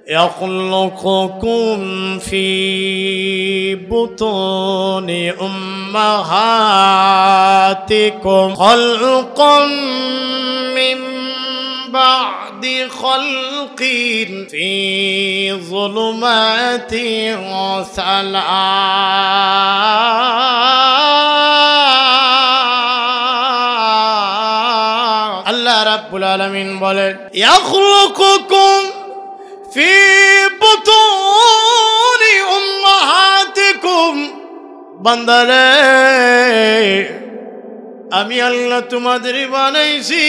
يخلقكم في بطون أمهاتكم خلقا من بعد خلق في ظلمات ثلاث আল্লাহ রাব্বুল আলামিন বলেন ইয়াখলুকুকুম ফি বুতুনি উম্মাহাতিকুম বান্দারে আমি আল্লাহ তোমাদের বানাইছি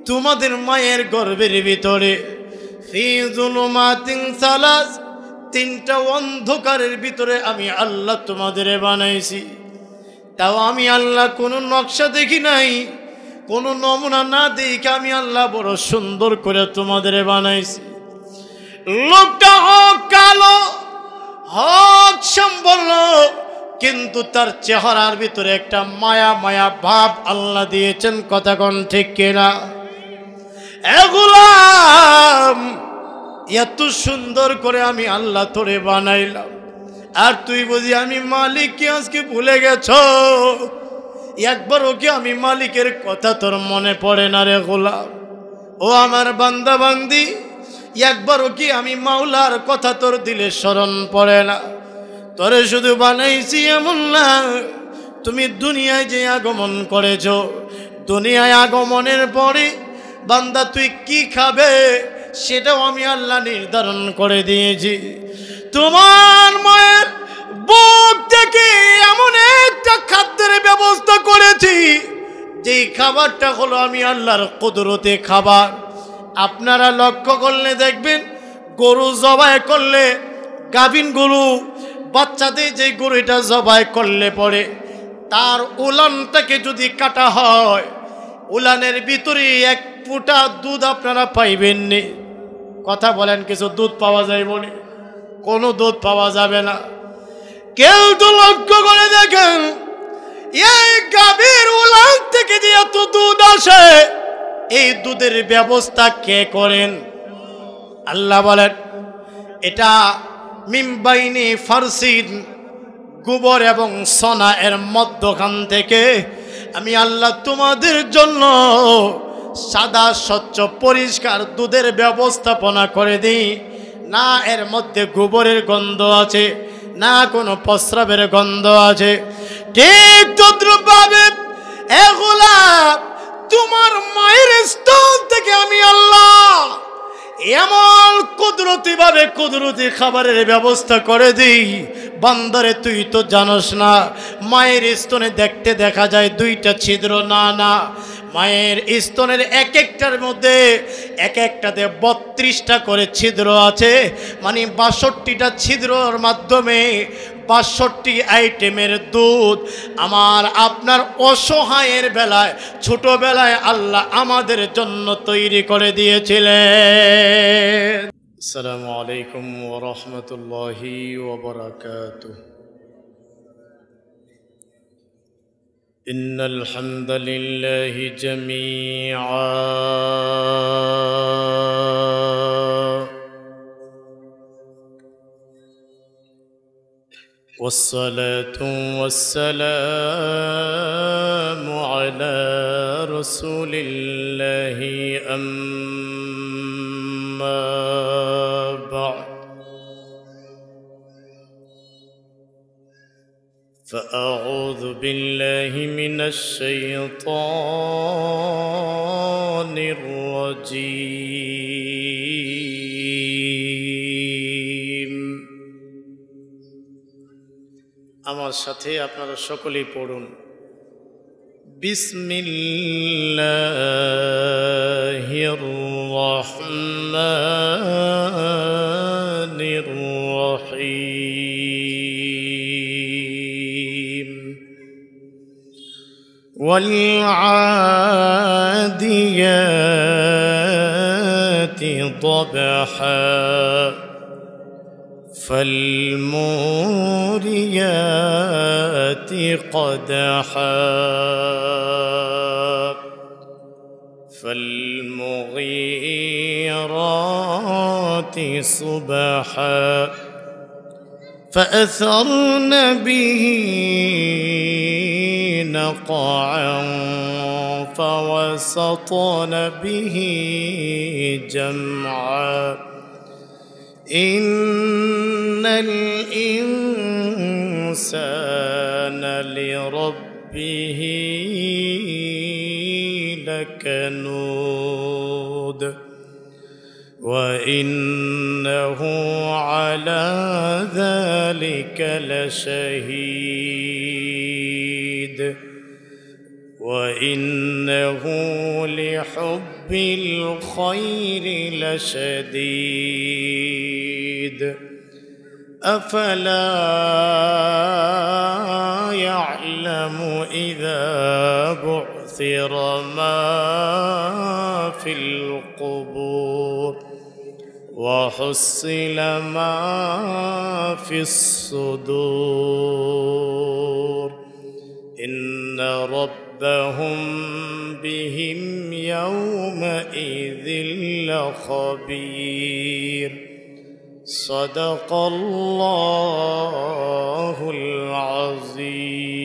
তোমাদের মায়ের গর্ভের ভিতরে ফি যুলুমাতিন সালাস তিনটা অন্ধকারের ভিতরে আমি আল্লাহ তোমাদের বানাইছি তাও আমি আল্লাহ কোনো নকশা দেখি নাই কোনো নমুনা না দেখে আমি আল্লাহ বড় সুন্দর করে তোমাদের বানাইছি লোকটা হোক কালো হোক সম্পন্ন কিন্তু তার চেহারার ভিতরে একটা মায়া মায়া ভাব আল্লাহ দিয়েছেন কথা কোন ঠিক কিনা এগুলাম এত সুন্দর করে আমি আল্লাহ তোরে বানাইলাম আর তুই বুঝি আমি মালিক কি আজকে ভুলে গেছো একবারও কি আমি মালিকের কথা তোর মনে পড়ে না রে গোলাম ও আমার বান্দা বান্দি একবারও কি আমি মাওলার কথা তোর দিলে স্মরণ পড়ে না তোরে শুধু বানাইছি এমন না তুমি দুনিয়ায় যে আগমন করেছো দুনিয়ায় আগমনের পরে বান্দা তুই কি খাবে সেটাও আমি আল্লাহ নির্ধারণ করে দিয়েছি তোমার মায়ের বুক থেকে এমন একটা খাদ্যের ব্যবস্থা করেছি যেই খাবারটা হলো আমি আল্লাহর কুদরতে খাবার আপনারা লক্ষ্য করলে দেখবেন গরু জবাই করলে গাভীন গরু বাচ্চাদের যে গরুটা জবাই করলে পরে তার উলানটাকে যদি কাটা হয় উলানের ভিতরে এক ফুটা দুধ আপনারা পাইবেন নি কথা বলেন কিছু দুধ পাওয়া যায় বলে কোনো দুধ পাওয়া যাবে না কেউ তো লক্ষ্য করে দেখেন এই গাভীর উলান থেকে যে এত দুধ আসে এই দুধের ব্যবস্থা কে করেন আল্লাহ বলেন এটা মিমবাইনি ফারসিন গোবর এবং সোনা এর মধ্যখান থেকে আমি আল্লাহ তোমাদের জন্য সাদা স্বচ্ছ পরিষ্কার দুধের ব্যবস্থাপনা করে দিই না এর মধ্যে গোবরের গন্ধ আছে না কোনো প্রস্রাবের গন্ধ আছে ঠিক তদ্রুপভাবে এগুলা তোমার মায়ের স্তন থেকে আমি আল্লাহ এমন কুদরতি ভাবে কুদরতি খাবারের ব্যবস্থা করে দিই বান্দারে তুই তো জানোস না মায়ের স্তনে দেখতে দেখা যায় দুইটা ছিদ্র না না মায়ের স্তনের এক একটার মধ্যে এক একটাতে 32টা করে ছিদ্র আছে মানে 62টা ছিদ্রর মাধ্যমে 62 আইটেমের দুধ আমার আপনার অসহায়ের বেলায় ছোটবেলায় আল্লাহ আমাদের জন্য তৈরি করে দিয়েছিলেন আসসালামু আলাইকুম ওয়া রাহমাতুল্লাহি ওয়া বারাকাতুহু ইন্নাল হামদালিল্লাহি জামিআ والصلاة والسلام على رسول الله أما بعد فأعوذ بالله من الشيطان الرجيم আমার সাথে আপনারা সকলেই পড়ুন বিসমিল্লাহির রহমানির রহিম ওয়াল আদিয়াতি দবহা فالموريات قدحا فالمغيرات والناشرات صبحا فأثرن به نقعا فوسطن به جمعا إن الإنسان لربه لكنود وإنه على ذلك لشهيد وإنه لحب الخير لشديد أفلا يعلم إذا بعثر ما في القبور وحصل ما في الصدور إن ربهم بهم يومئذ لخبير صدق الله العظيم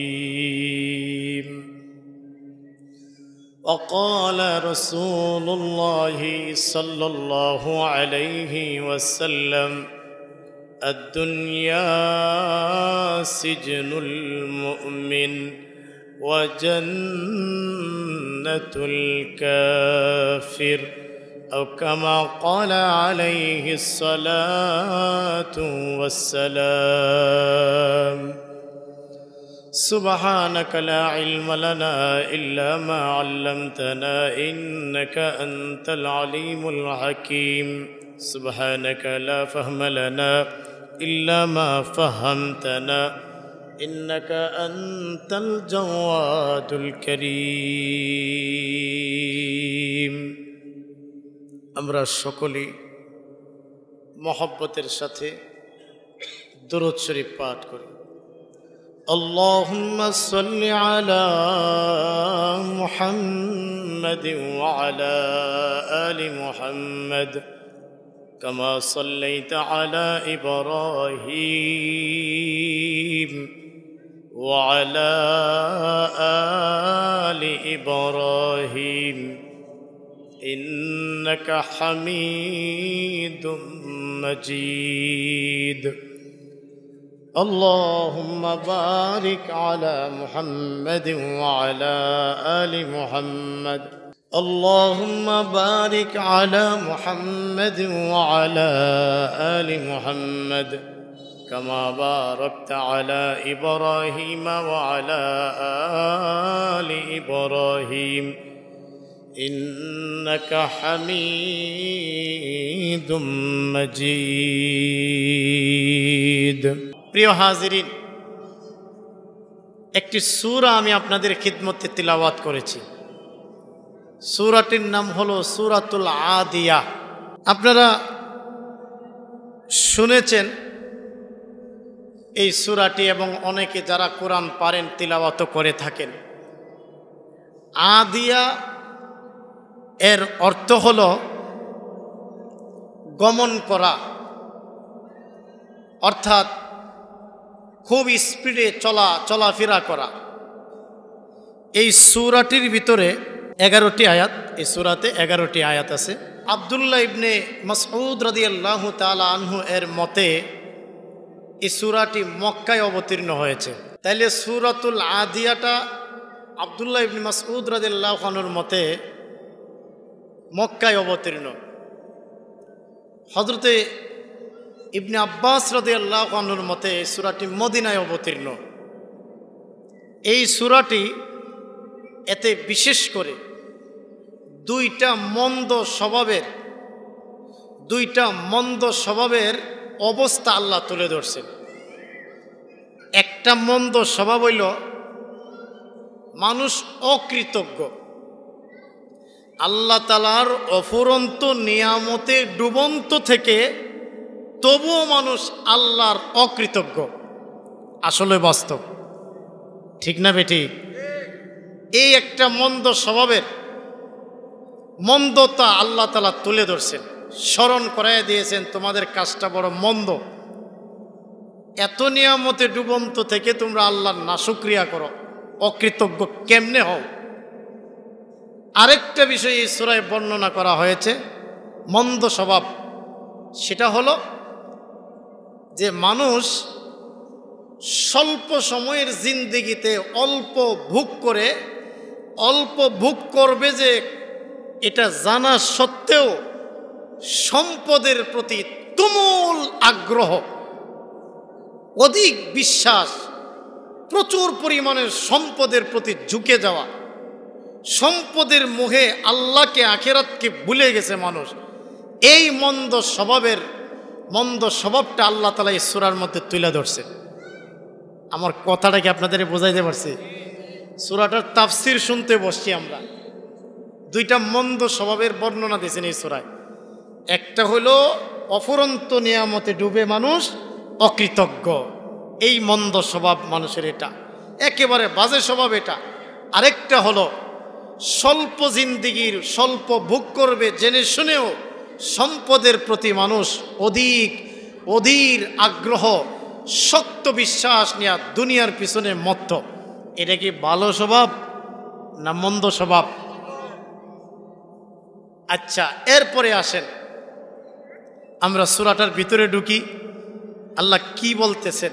وقال رسول الله صلى الله عليه وسلم الدنيا سجن المؤمن وجنة الكافر أو كما قال عليه الصلاة والسلام سبحانك لا علم لنا إلا ما علمتنا إنك أنت العليم الحكيم سبحانك لا فهم لنا إلا ما فهمتنا إنك أنت الجواد الكريم আমরা সকলেই মহব্বতের সাথে দুরূদ শরীফ পাঠ করি اللهم صل على محمد وعلى آل محمد كما صليت على إبراهيم وعلى آل إبراهيم إنك حميد مجيد اللهم بارك على محمد وعلى آل محمد اللهم بارك على محمد وعلى آل محمد كما باركت على إبراهيم وعلى آل إبراهيم إنك حميد مجيد প্রিয় হাজিরিন একটি সূরা আমি আপনাদের খিদমতে তিলাওয়াত করেছি সূরাটির নাম হলো সূরাতুল আদিয়া আপনারা শুনেছেন এই সূরাটি এবং অনেকে যারা কোরআন পারেন তিলাওয়াত করে থাকেন আদিয়া এর অর্থ হলো গমন করা অর্থাৎ খুব স্পিডে চলাফেরা করা এই সূরাটির ভিতরে 11টি আয়াত এই সূরাতে 11টি আয়াত আছে আব্দুল্লাহ ইবনে মাসউদ রাদিয়াল্লাহু তাআলা আনহু এর মতে এই সূরাটি মক্কায় অবতীর্ণ হয়েছে তাইলে সূরাতুল আদিয়াটা আব্দুল্লাহ ইবনে মাসউদ রাদিয়াল্লাহু আনহুর মতে মক্কায় অবতীর্ণ হযরতে ইবনে আব্বাস রাদিয়াল্লাহু আনহুর মতে সূরাটি মদিনায় অবতীর্ণ এই সূরাটি এতে বিশেষ করে দুইটা মন্দ স্বভাবের অবস্থা আল্লাহ তুলে ধরছেন একটা মন্দ স্বভাব হইল মানুষ অকৃতজ্ঞ আল্লাহ তাআলার অফুরন্ত নিয়ামতে ডুবন্ত থেকে তবুও মানুষ আল্লাহর অকৃতজ্ঞ আসলে বাস্তব ঠিক না বেঠিক এই একটা মন্দ স্বভাবের মন্দতা আল্লাহ তাআলা তুলে ধরছেন স্মরণ করাইয়া দিয়েছেন তোমাদের কাজটা বড় মন্দ, এত নিয়ামতে ডুবন্ত থেকে তোমরা আল্লাহর নাশুকরিয়া করো, অকৃতজ্ঞ কেমনে হও। আরেকটা বিষয় এই সূরায় বর্ণনা করা হয়েছে মন্দ স্বভাব, সেটা হলো যে মানুষ স্বল্প সময়ের জিন্দেগিতে অল্প ভোগ করবে যে এটা জানা সত্ত্বেও সম্পদের প্রতি তুমুল আগ্রহ, অধিক বিশ্বাস, প্রচুর পরিমাণের সম্পদের প্রতি ঝুঁকে যাওয়া, সম্পদের মোহে আল্লাহকে আখিরাতকে ভুলে গেছে মানুষ। এই মন্দ স্বভাবটা আল্লাহ তাআলা এই সূরার মধ্যে তুলে ধরছে। আমার কথাটা কি আপনাদের বোঝাইতে পারছি? সূরাটার তাফসীর শুনতে বসছি আমরা, দুইটা মন্দ স্বভাবের বর্ণনা দিয়েছেন এই সূরায়। একটা হলো অফুরন্ত নিয়ামতে ডুবে মানুষ অকৃতজ্ঞ, এই মন্দ স্বভাব মানুষের, এটা একেবারে বাজে স্বভাব এটা। আরেকটা হলো স্বল্প জিন্দিগির স্বল্প ভোগ করবে জেনে শুনেও সম্পদের প্রতি মানুষ অধীর আগ্রহ, শক্ত বিশ্বাস নিয়ে দুনিয়ার পিছনে মত্ত। এটা কি ভালো স্বভাব না মন্দ স্বভাব? আচ্ছা, এরপরে আসেন আমরা সূরাটার ভিতরে ঢুকি। আল্লাহ কি বলতেছেন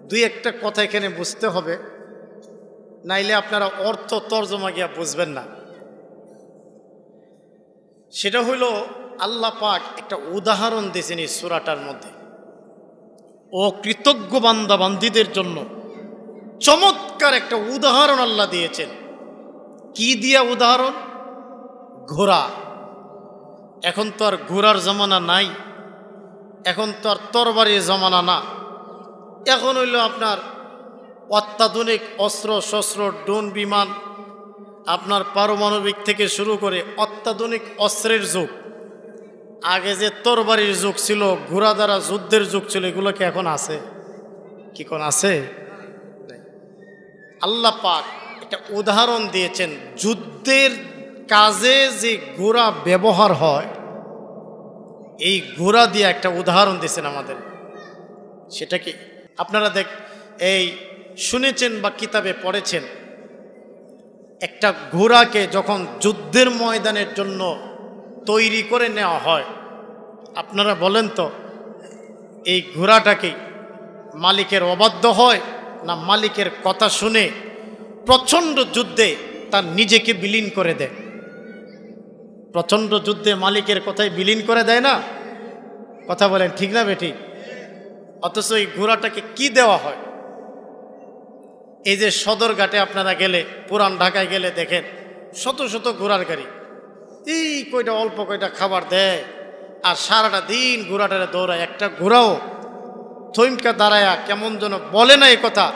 দুই একটা কথা এখানে বুঝতে হবে, নাইলে আপনারা অর্থ তর্জমা গিয়া বুঝবেন না। সেটা হইল আল্লাহ পাক একটা উদাহরণ দিয়েছেন এই সূরাটার মধ্যে অকৃতজ্ঞ বান্দা বান্দীদের জন্য। চমৎকার একটা উদাহরণ আল্লাহ দিয়েছেন। কি দিয়া উদাহরণ? ঘোড়া। এখন তো আর ঘোড়ার জমানা নাই, এখন তো আর তরবারির জমানা না, এখন হইল আপনার অত্যাধুনিক অস্ত্র শস্ত্র, ড্রোন বিমান, আপনার পারমাণবিক থেকে শুরু করে অত্যাধুনিক অস্ত্রের যুগ। আগে যে তরবারির যুগ ছিল, ঘোড়া দ্বারা যুদ্ধের যুগ ছিল, এগুলো কি এখন আছে? কি কোন আছে? আল্লাহ পাক একটা উদাহরণ দিয়েছেন, যুদ্ধের কাজে যে ঘোড়া ব্যবহার হয়, এই ঘোড়া দিয়ে একটা উদাহরণ দিয়েছেন আমাদের। সেটা কি আপনারা এই শুনেছেন বা কিতাবে পড়েছেন? একটা ঘোড়াকে যখন যুদ্ধের ময়দানের জন্য তৈরি করে নেওয়া হয়, আপনারা বলেন তো এই ঘোড়াটাকে মালিকের অবাধ্য হয় না মালিকের কথা শুনে প্রচণ্ড যুদ্ধে তার নিজেকে বিলীন করে দেয়? প্রচণ্ড যুদ্ধে মালিকের কথাই বিলীন করে দেয় না? কথা বলেন ঠিক না বেটি? অথচ এই ঘোড়াটাকে কি দেওয়া হয়? এই যে সদরঘাটে আপনারা গেলে, পুরান ঢাকায় গেলে দেখেন শত শত ঘোড়ার গাড়ি, এই কয়টা অল্প কয়টা খাবার দেয় আর সারাটা দিন ঘোড়াটারে দৌড়ায়। একটা ঘোড়াও থইমকা দাঁড়ায়া কেমন যেন বলে না এই কথা,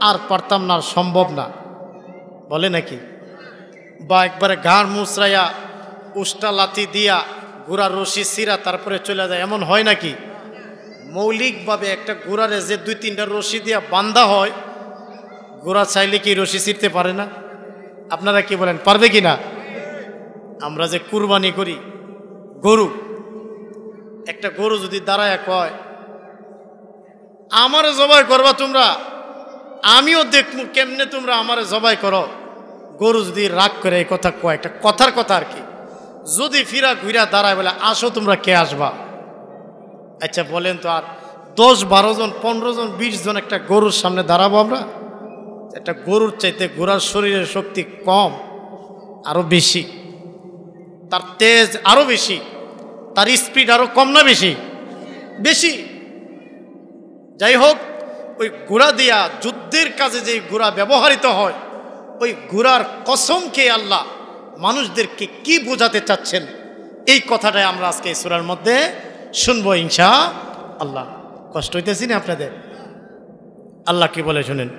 আর পারতাম না, আর সম্ভব না, বলে নাকি? বা একবারে ঘাড় মুচড়াইয়া উষ্টা লাথি দিয়া ঘোড়ার রশি সিরা তারপরে চলে যায়, এমন হয় নাকি? মৌলিকভাবে একটা ঘোড়ারে যে 2-3টা রশি দিয়া বান্ধা হয়, ঘোড়া চাইলে কি রশি ছিঁড়তে পারে না? আপনারা কি বলেন, পারবে কি না? আমরা যে কুরবানি করি গরু, একটা গরু যদি দাঁড়ায় কয় আমারে জবাই করবা তোমরা, আমিও দেখবো কেমনে তোমরা আমারে জবাই করো, গরু যদি রাগ করে এই কথা কয়, একটা কথার কথা আর কি, যদি ফিরা ঘুরা দাঁড়ায় বলে আসো তোমরা, কে আসবা? আচ্ছা বলেন তো, আর 10-12 জন 15 জন 20 জন একটা গরুর সামনে দাঁড়াবো আমরা? একটা গরুর চাইতে ঘোড়ার শরীরের শক্তি কম, আরো বেশি, তার তেজ আরো বেশি, তার স্পিড আরো কম না বেশি? বেশি। যাই হোক, ওই ঘোড়া দিয়া যুদ্ধের কাজে যে ঘোড়া ব্যবহৃত হয়, ওই ঘোড়ার কসম খেয়ে আল্লাহ মানুষদেরকে কি বোঝাতে চাচ্ছেন, এই কথাটাই আমরা আজকে এই সূরার মধ্যে শুনবো ইনশাআল্লাহ। কষ্ট হইতেছি না আপনাদের? আল্লাহ কি বলে শুনেন।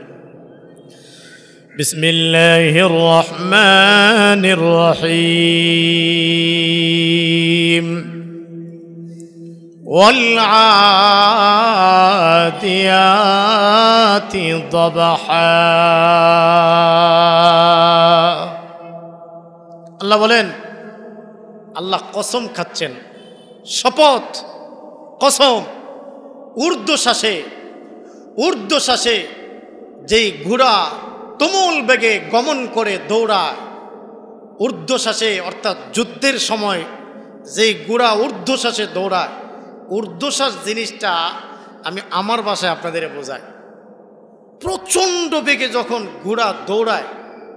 বিসমিল্লাহির রহমানির রহিম। والعاديات ضبحا। আল্লাহ বলেন, আল্লাহ কসম খাচ্ছেন শপথ, কসম, ঊর্ধ্বশ্বাসে যেই ঘোড়া তুমুল বেগে গমন করে দৌড়ায়, ঊর্ধ্বশ্বাসে অর্থাৎ যুদ্ধের সময় যেই ঘোড়া ঊর্ধ্বশ্বাসে দৌড়ায়, ঊর্ধ্বশ্বাস জিনিসটা আমি আমার ভাষায় আপনাদের বোঝাই। প্রচণ্ড বেগে যখন ঘোড়া দৌড়ায়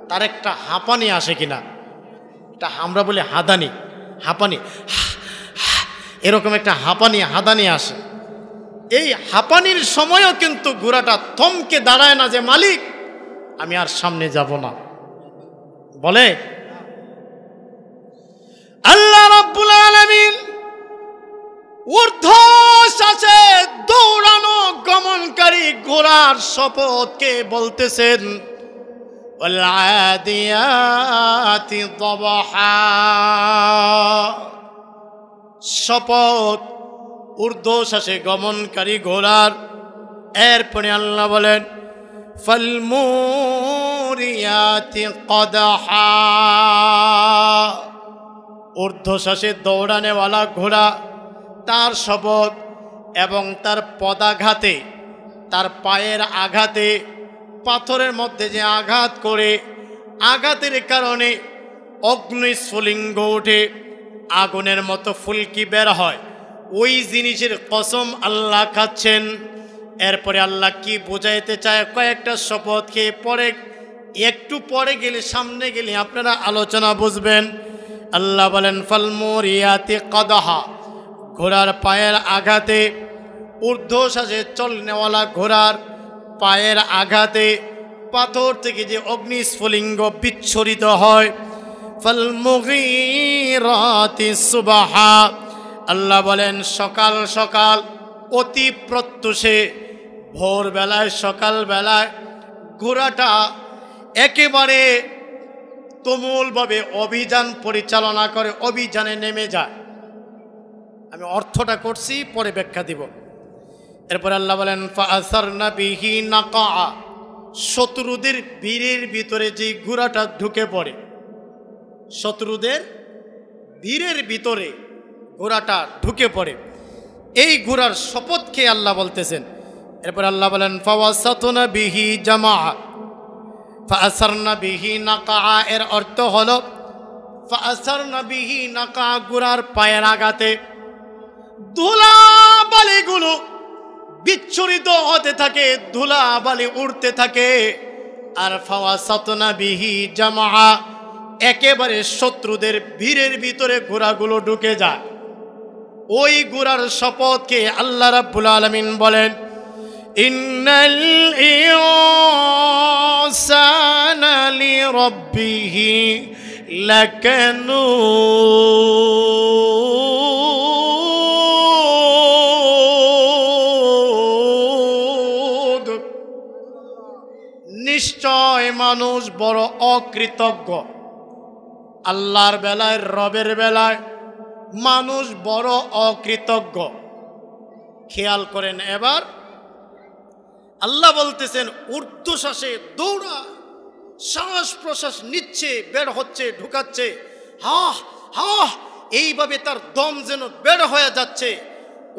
তার একটা হাঁপানি আসে কিনা, এটা আমরা বলি হাঁপানি, এরকম একটা হাঁপানি আসে। এই হাঁপানির সময়ও কিন্তু ঘোড়াটা থমকে দাঁড়ায় না যে মালিক আমি আর সামনে যাব না, বলে। আল্লাহ রাব্বুল আলামিন ঊর্ধ্বশ্বাসে দৌড়ানো গমনকারী ঘোড়ার শপথকে বলতেছেন ওয়াল আদিয়াতি দবহা। শপথ ঊর্ধ্বশ্বাসে গমনকারী ঘোড়ার। এরপরে আল্লাহ বলেন ফাল মুরিয়াতি কদহা। ঊর্ধ্বশ্বাসে দৌড়ানেওয়ালা ঘোড়া, তার শপথ। এবং তার পদাঘাতে, তার পায়ের আঘাতে, পাথরের মধ্যে যে আঘাত করে, আঘাতের কারণে অগ্নিস্ফুলিঙ্গ ওঠে, আগুনের মতো ফুলকি বের হয়, ওই জিনিসের কসম আল্লাহ খাচ্ছেন। এরপরে আল্লাহ কি বোঝাইতে চায় কয়েকটা শপথ খেয়ে পরে, একটু পরে গেলে, সামনে গেলে আপনারা আলোচনা বুঝবেন। আল্লাহ বলেন ফাল মুরিয়াতি কদহা। ঘোড়ার পায়ের আঘাতে, ঊর্ধ্বশ্বাসে চলনেওয়ালা ঘোড়ার পায়ের আঘাতে পাথর থেকে যে অগ্নিস্ফুলিঙ্গ বিচ্ছুরিত হয়। ফাল মুগীরাতি সুবহা। আল্লাহ বলেন সকাল সকাল, অতি প্রত্যুষে, ভোরবেলায়, সকালবেলায় ঘোড়াটা একেবারে তুমুলভাবে অভিযান পরিচালনা করে, অভিযানে নেমে যায়। আমি অর্থটা করছি, পরে ব্যাখ্যা দিব। এরপর আল্লাহ বলেন ফাআসারনা বিহি নাকা। শত্রুদের বীরের ভিতরে যে ঘোড়াটা ঢুকে পড়ে, শত্রুদের বীরের ভিতরে ঘোড়াটা ঢুকে পড়ে, এই ঘোড়ার শপথ খেয়ে আল্লাহ বলতেছেন। এরপর আল্লাহ বলেন ফাওয়াসাতনা বিহি জামা। ফাআসারনা বিহি নাকা এর অর্থ হলো ফাআসারনা বিহি নাকা, ঘোড়ার পায়ের আঘাতে ধুলা বালিগুলো বিচ্ছুরিত হতে থাকে, ধুলা বালি উড়তে থাকে। আর ফাওয়াসাতনা বিহি জামা, একেবারে শত্রুদের ভিড়ের ভিতরে ঘোড়াগুলো ঢুকে যায়। ওই ঘোড়ার শপথকে আল্লাহ রাব্বুল আলামিন বলেন ইন্নাল ইনসানা লিরাব্বিহি লাকানুদ। নিশ্চয় মানুষ বড় অকৃতজ্ঞ। আল্লাহর বেলায়, রবের বেলায় মানুষ বড় অকৃতজ্ঞ। খেয়াল করেন, এবার আল্লাহ বলতেছেন ঊর্ধ্বশ্বাসে দৌড়া, শ্বাস প্রশ্বাস নিচ্ছে, বের হচ্ছে, ঢুকাচ্ছে, হাহ হাহ, এইভাবে তার দম যেন বের হয়ে যাচ্ছে,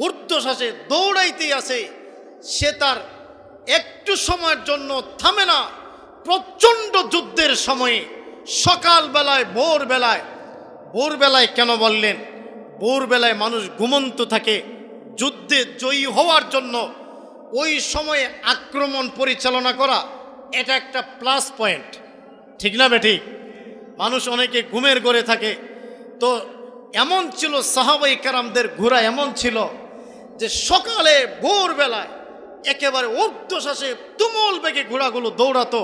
ঊর্ধ্বশ্বাসে দৌড়াইতেই আছে। সে তার একটু সময়ের জন্য থামে না। প্রচণ্ড যুদ্ধের সময়ে সকালবেলায়, ভোরবেলায় কেন বললেন? ভোরবেলায় মানুষ ঘুমন্ত থাকে। যুদ্ধে জয়ী হওয়ার জন্য ওই সময়ে আক্রমণ পরিচালনা করা, এটা একটা প্লাস পয়েন্ট, ঠিক না বেঠিক? মানুষ অনেকে ঘুমের ঘরে থাকে। তো এমন ছিল, সাহাবায়ে কেরামদের ঘোড়া এমন ছিল যে সকালে ভোরবেলায় একেবারে ঊর্ধ্বশ্বাসে তুমুল বেগে ঘোড়াগুলো দৌড়াতো।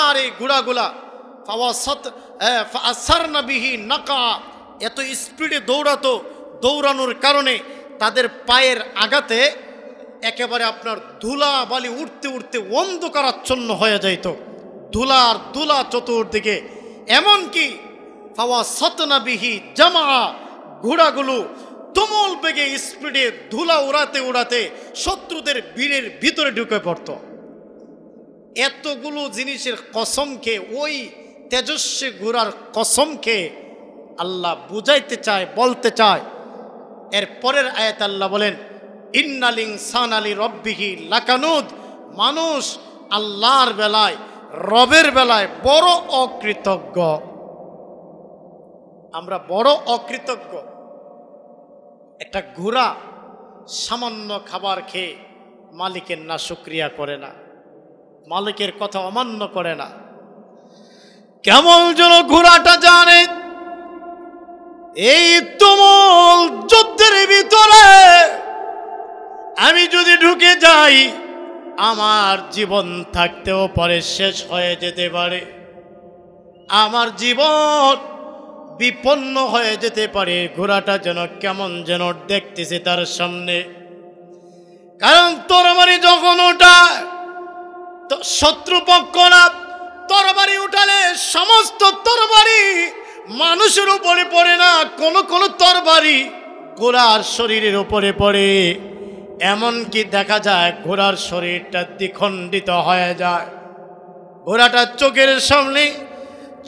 আর এই ঘোড়াগুলা ফাআসারনা বিহি নাকা, এত স্পিডে দৌড়াতো, দৌড়ানোর কারণে তাদের পায়ের আঘাতে একেবারে আপনার ধুলা বালি উঠতে উঠতে অন্ধকারাচ্ছন্ন হয়ে যাইত, ধুলার ধুলা চতুর্দিকে। এমনকি ফাওয়াসাতনা বিহি জামা, ঘোড়াগুলো তুমুল বেগে স্পিডে ধুলা উড়াতে উড়াতে শত্রুদের বীরের ভিতরে ঢুকে পড়ত। এতগুলো জিনিসের কসম খেয়ে, ওই তেজস্বী ঘোড়ার কসম খেয়ে আল্লাহ বুঝাইতে চায়, বলতে চায় এর পরের আয়াত আল্লাহ বলেন ইন্নাল ইনসানা লিরাব্বিহি লাকানুদ, মানুষ আল্লাহর বেলায় রবের বেলায় বড় অকৃতজ্ঞ। আমরা বড় অকৃতজ্ঞ। একটা ঘোড়া সামান্য খাবার খেয়ে মালিকের না শুকরিয়া করে না, মালিকের কথা অমান্য করে না। কেমন যেন ঘোড়াটা জানে এই তুমুল যুদ্ধের ভিতরে আমি যদি ঢুকে যাই আমার জীবন থাকতেও পারে শেষ হয়ে যেতে পারে, আমার জীবন বিপন্ন হয়ে যেতে পারে। ঘোড়াটা যেন কেমন যেন দেখতেছে তার সামনে, কারণ তরবারি যখন ওঠায় তো শত্রুপক্ষরা তরবারি উঠালে সমস্ত তরবারি মানুষের উপরে পড়ে না, কোন তরবারি ঘোড়ার শরীরের উপরে পড়ে। এমনকি দেখা যায় ঘোড়ার শরীরটা দ্বিখণ্ডিত হয়ে যায়। ঘোড়াটা চোখের সামনে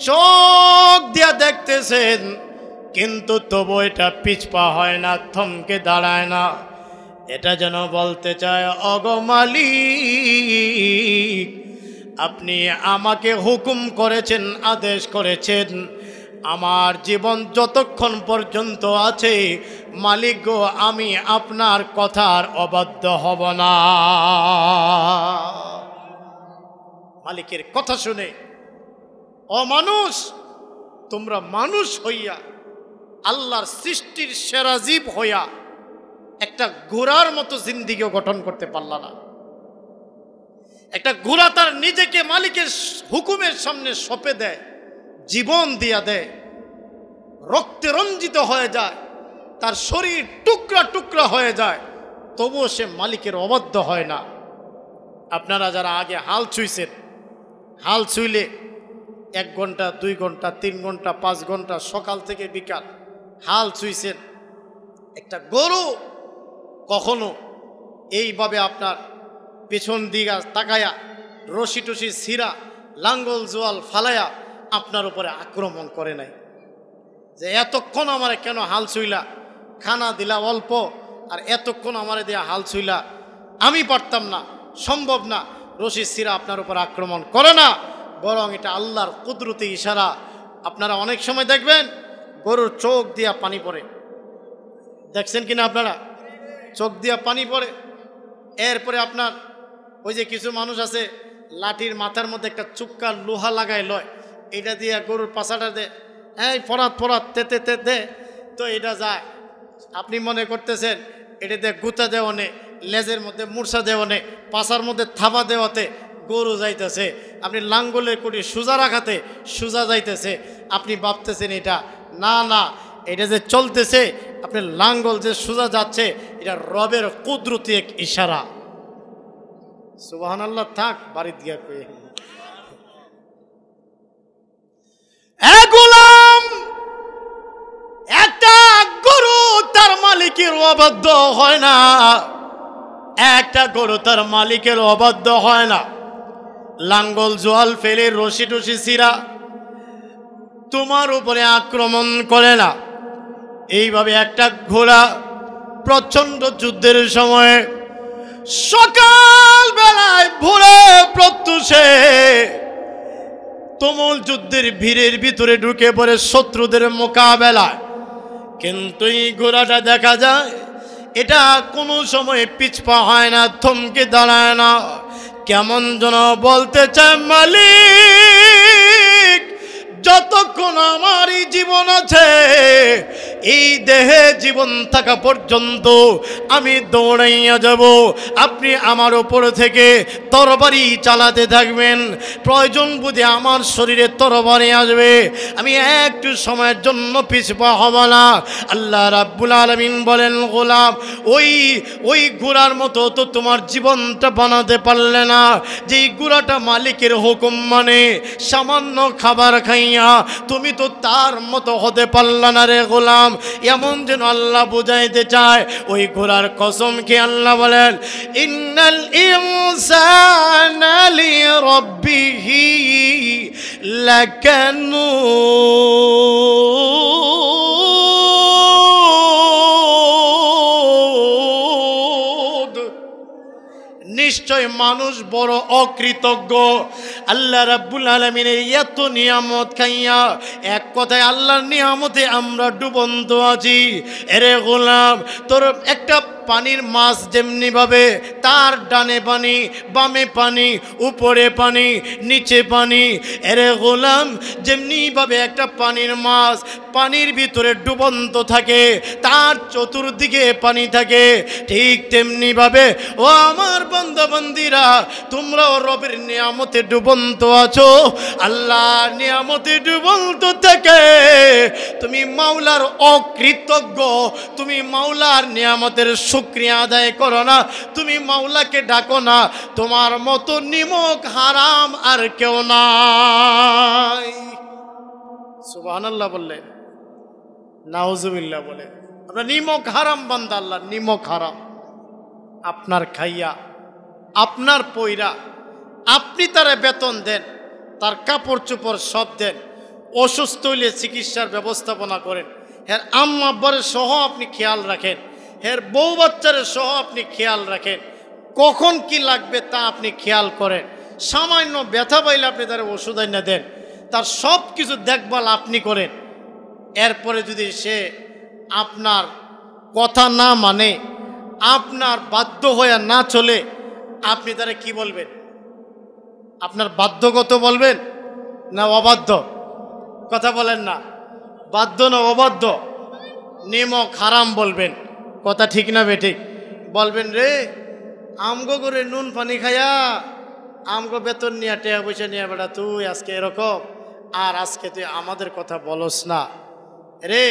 চোখ দিয়া দেখতেছেন, কিন্তু তবু এটা পিছপা হয় না, থমকে দাঁড়ায় না। এটা যেন বলতে চায় ওগো মালিক, আপনি আমাকে হুকুম করেছেন, আদেশ করেছেন, আমার জীবন যতক্ষণ পর্যন্ত আছে মালিক গো আমি আপনার কথার অবাধ্য হব না। মালিকের কথা শুনে অমানুষ, তোমরা মানুষ হইয়া আল্লাহর সৃষ্টির সেরা জীব হইয়া একটা ঘোড়ার মতো জিন্দিগি গঠন করতে পারল না। একটা ঘোড়া তার নিজেকে মালিকের হুকুমের সামনে সঁপে দেয়, জীবন দিয়া দেয়, রক্তে রঞ্জিত হয়ে যায়, তার শরীর টুকরা টুকরা হয়ে যায়, তবুও সে মালিকের অবাধ্য হয় না। আপনারা যারা আগে হাল ছুঁইছেন, হাল ছুঁইলে 1 ঘন্টা 2 ঘন্টা 3 ঘন্টা 5 ঘন্টা সকাল থেকে বিকাল হাল ছুঁইছেন, একটা গরু কখনো এইভাবে আপনার পেছন দিকে তাকায়া রশি টসি ছিঁড়া লাঙ্গল জোয়াল ফালায়া আপনার উপরে আক্রমণ করে নাই, যে এতক্ষণ আমারে কেন হাল ছুইলা, খানা দিলা অল্প আর এতক্ষণ আমারে দেয়া হাল ছুইলা, আমি পারতাম না, সম্ভব না। রশি ছিঁড়া আপনার উপর আক্রমণ করে না, বরং এটা আল্লাহর কুদরতি ইশারা। আপনারা অনেক সময় দেখবেন গরুর চোখ দিয়া পানি পড়ে, দেখছেন কিনা আপনারা? চোখ দিয়া পানি পড়ে। এরপরে আপনার ওই যে কিছু মানুষ আছে লাঠির মাথার মধ্যে একটা চুক্কা লোহা লাগাই লয়, এটা দিয়ে গরুর পাছাটা দে, এই ফরাত ফরাত তেতে তে দে, তো এটা যায়। আপনি মনে করতেছেন এটা দিয়ে গুতা দেওয়ানে, লেজের মধ্যে মূর্ছা দেওয়ানে, পাছার মধ্যে থাবা দেওয়াতে গরু যাইতেছে, আপনি লাঙ্গলের কুটি সোজা রাখাতে সোজা যাইতেছে, আপনি ভাবতেছেন এটা না না, এটা যে চলতেছে আপনি লাঙ্গল যে সোজা যাচ্ছে এটা রবের কুদরতি এক ইশারা। সুবহানাল্লাহ। থাক বাড়ি দিয়া কয়ে গোলাম, একটা গরু তার মালিকের অবাধ্য হয় না, একটা গরু তার মালিকের অবাধ্য হয় না। লাঙ্গল জোয়াল ফেলে রশি টসি ছিঁড়া তোমার উপরে আক্রমণ করে না। এইভাবে একটা ঘোড়া প্রচণ্ড যুদ্ধের সময় সকাল বেলায় ভোরে প্রত্যুষে তুমুল যুদ্ধের ভিড়ের ভিতরে ঢুকে পড়ে শত্রুদের মোকাবেলায়, কিন্তু এই ঘোড়াটা দেখা যায় এটা কোনো সময় পিছপা হয় না, থমকে দাঁড়ায় না। কেমন যেন বলতে চায় মালিক, যতক্ষণ আমার এই জীবন আছে, এই দেহে জীবন থাকা পর্যন্ত আমি দৌড়াইয়া যাব, আপনি আমার উপর থেকে তরবারি চালাতে থাকবেন। প্রয়োজন বুঝে আমার শরীরে তরবারি আসবে, আমি একটু সময়ের জন্য পিছপা হব না। আল্লাহ রাব্বুল আলামিন বলেন, গোলাম ওই ঘোড়ার মতো তো তোমার জীবনটা বানাতে পারলে না, যেই ঘোড়াটা মালিকের হুকুম মানে সামান্য খাবার খাইয়া তুমি তো তার মতো হতে পারলা না রে গোলাম। এমন যেন আল্লাহ বুঝাইতে চায়। ওই ঘোড়ার কসম কি আল্লাহ বলেন, ইন্নাল ইনসানা লিরাব্বিহি লাকানুদ। নিশ্চয় মানুষ বড় অকৃতজ্ঞ। আল্লাহ রাব্বুল আলামিনের এত নিয়ামত খাইয়া এক কথায় আল্লাহর নিয়ামতে আমরা ডুবন্ত আছি। এরে গোলাম, তোর একটা পানির মাছ যেমনি ভাবে তার ডানে পানি, বামে পানি, উপরে পানি, নিচে পানি, এরে গোলাম যেমনি ভাবে একটা পানির মাছ পানির ভিতরে ডুবন্ত থাকে, তার চতুর্দিকে পানি থাকে, ঠিক তেমনি ভাবে ও আমার বান্দা বান্দিরা, তোমরাও রবের নিয়ামতে ডুবন্ত আছো। আল্লাহর নিয়ামতে ডুবন্ত থেকে তুমি মাওলার অকৃতজ্ঞ, তুমি মাওলার নিয়ামতের শুকরিয়া আদায় করো না, তুমি মাওলাকে ডাকো না, তোমার মতো নিমক হারাম আর কেউ নাই। সুবহানাল্লাহ বললেন, নাউজুবিল্লাহ বলেন। আমরা নিমক হারাম বান্দা, আল্লাহ নিমক হারাম। আপনার খাইয়া, আপনার পয়রা, আপনি তারা বেতন দেন, তার কাপড় চোপড় সব দেন, অসুস্থ হইলে চিকিৎসার ব্যবস্থাপনা করেন, হ্যাঁ আম্মা আব্বারের সহ আপনি খেয়াল রাখেন, হ্যাঁ বউ বাচ্চারের সহ আপনি খেয়াল রাখেন, কখন কি লাগবে তা আপনি খেয়াল করেন, সামান্য ব্যথা পাইলে আপনি তার ওষুধ আইনা দেন, তার সব কিছু দেখভাল আপনি করেন। এরপরে যদি সে আপনার কথা না মানে, আপনার বাধ্য হয়ে না চলে, আপনি তারা কি বলবেন? আপনার বাধ্যগত বলবেন না অবাধ্য? কথা বলেন না, বাধ্য না অবাধ্য? নিমক হারাম বলবেন, কথা ঠিক না বেঠিক? বলবেন রে আমগো করে নুন পানি খায়া আমগো বেতন নিয়ে টাকা পয়সা নিয়ে বেটা তুই আজকে এরকম, আর আজকে তুই আমাদের কথা বলস না রে,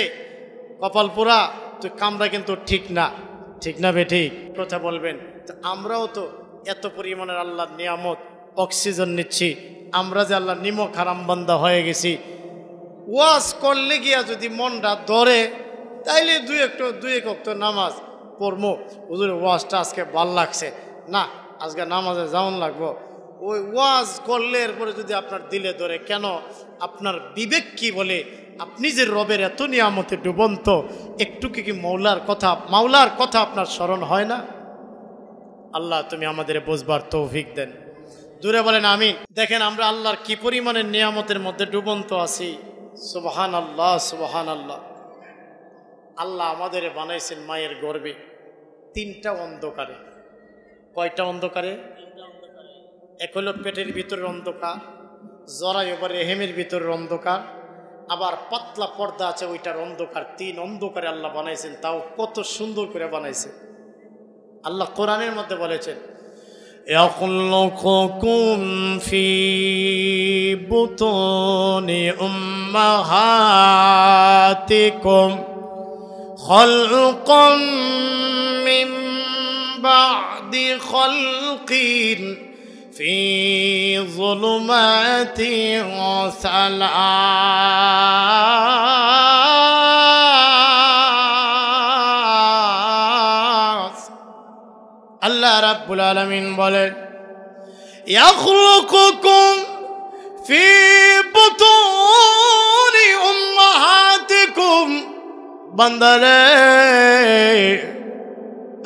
কপাল পোড়া, তুই কামরা কিন্তু ঠিক না, ঠিক না বেঠিক? কথা বলবেন। তো আমরাও তো এত পরিমাণের আল্লাহর নিয়ামত, অক্সিজেন নিচ্ছি, আমরা যে আল্লাহ নিমক হারাম বান্দা হয়ে গেছি। ওয়াজ করলে গিয়া যদি মনটা ধরে তাইলে দুই এক ওয়াক্ত নামাজ পড়বো, হুজুর ওয়াজটা আজকে ভাল লাগছে না, আজকে নামাজে যাওন লাগবো। ওই ওয়াজ করলে এরপরে যদি আপনার দিলে ধরে, কেন? আপনার বিবেক কি বলে? আপনি যে রবের এত নিয়ামতে ডুবন্ত, একটু কি মাওলার কথা আপনার স্মরণ হয় না? আল্লাহ তুমি আমাদের বুঝবার তৌফিক দেন, দূরে বলেন আমিন। দেখেন আমরা আল্লাহর কি পরিমাণের নিয়ামতের মধ্যে ডুবন্ত আছি। সুবহানাল্লাহ, সুবহানাল্লাহ। আল্লাহ আমাদের বানাইছেন মায়ের গর্ভে তিনটা অন্ধকারে। কয়টা অন্ধকারে? এক হলো পেটের ভিতরের অন্ধকার, জরায়ু বা রেহেমের ভিতরের অন্ধকার, আবার পাতলা পর্দা আছে ওইটার অন্ধকার। তিন অন্ধকারে আল্লাহ বানাইছেন, তাও কত সুন্দর করে বানাইছেন। আল্লাহ কোরআনের মধ্যে বলেছেন, ইয়াখলুকুকুম ফি বুতুনি উম্মাহাতিকুম খালকাম মিন বা'দি খালকিন ফি যুলুমাতিন সালাস। আল্লাহ রাব্বুল আলামিন বলেন, ইয়াখলুকুকুম ফি বুতুনি উম্মাহাতিকুম। বান্দারে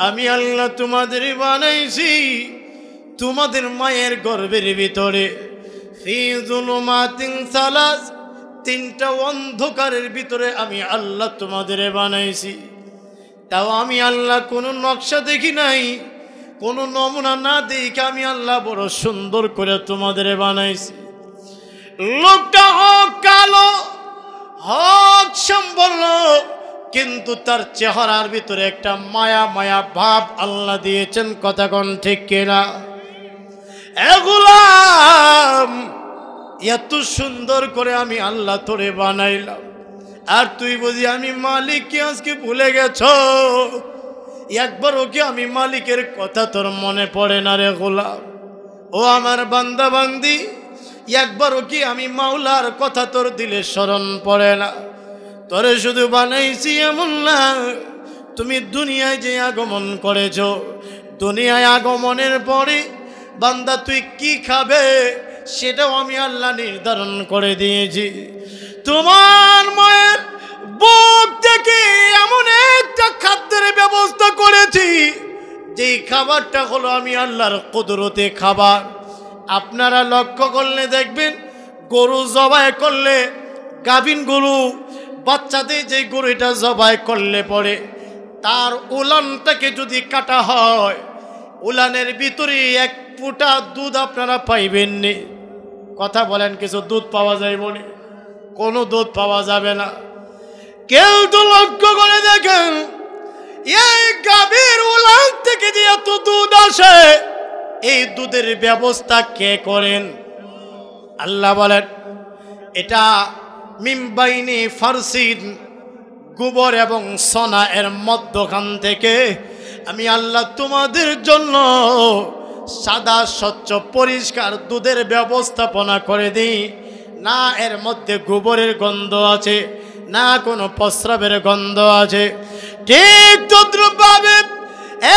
আমি আল্লাহ তোমাদের বানাইছি তোমাদের মায়ের গর্ভের ভিতরে, ফি যুলুমাতিন সালাস, তিনটা অন্ধকারের ভিতরে আমি আল্লাহ তোমাদের বানাইছি। তাও আমি আল্লাহ কোনো নকশা দেখি নাই, কোনো নমুনা না দেখে আমি আল্লাহ বড় সুন্দর করে তোমাদের বানাইছি। লোকটা হোক কালো, হোক সম্পন্ন, কিন্তু তার চেহারার ভিতরে একটা মায়া মায়া ভাব আল্লাহ দিয়েছেন। কথা কোন ঠিক কিনা? এগুলাম এত সুন্দর করে আমি আল্লাহ তোরে বানাইলাম, আর তুই বুঝি আমি মালিক কি আজকে ভুলে গেছ? একবারও কি আমি মালিকের কথা তোর মনে পড়ে না রে গোলাম? ও আমার বান্দা বান্দি, একবারও কি আমি মাওলার কথা তোর দিলে স্মরণ পড়ে না? তোরে শুধু বানাইছি এমন না, তুমি দুনিয়ায় যে আগমন করেছ, দুনিয়ায় আগমনের পরে বান্দা তুই কি খাবে সেটাও আমি আল্লাহ নির্ধারণ করে দিয়েছি। তোমার মায়ের বুক থেকে এমন একটা খাদ্যের ব্যবস্থা করেছি যেই খাবারটা হলো আমি আল্লাহর কুদরতে খাবার। আপনারা লক্ষ্য করলে দেখবেন গরু জবাই করলে, গাভিন গরু বাচ্চাদের যে গরুটা জবাই করলে পরে তার উলানটাকে যদি কাটা হয়, উলানের ভিতরে এক ফোঁটা দুধ আপনারা পাইবেন নি। কথা বলেন, কিছু দুধ পাওয়া যায় বলে? কোনো দুধ পাওয়া যাবে না। কেউ তো লক্ষ্য করে দেখেন এই গাভীর উলান থেকে যে এত দুধ আসে, এই দুধের ব্যবস্থা কে করেন? আল্লাহ বলেন এটা মিমবাইনি ফারসিন, গোবর এবং সোনা এর মধ্যখান থেকে আমি আল্লাহ তোমাদের জন্য সাদা স্বচ্ছ পরিষ্কার দুধের ব্যবস্থাপনা করে দিই। না এর মধ্যে গোবরের গন্ধ আছে, না কোনো প্রস্রাবের গন্ধ আছে। ঠিক তদ্রুপভাবে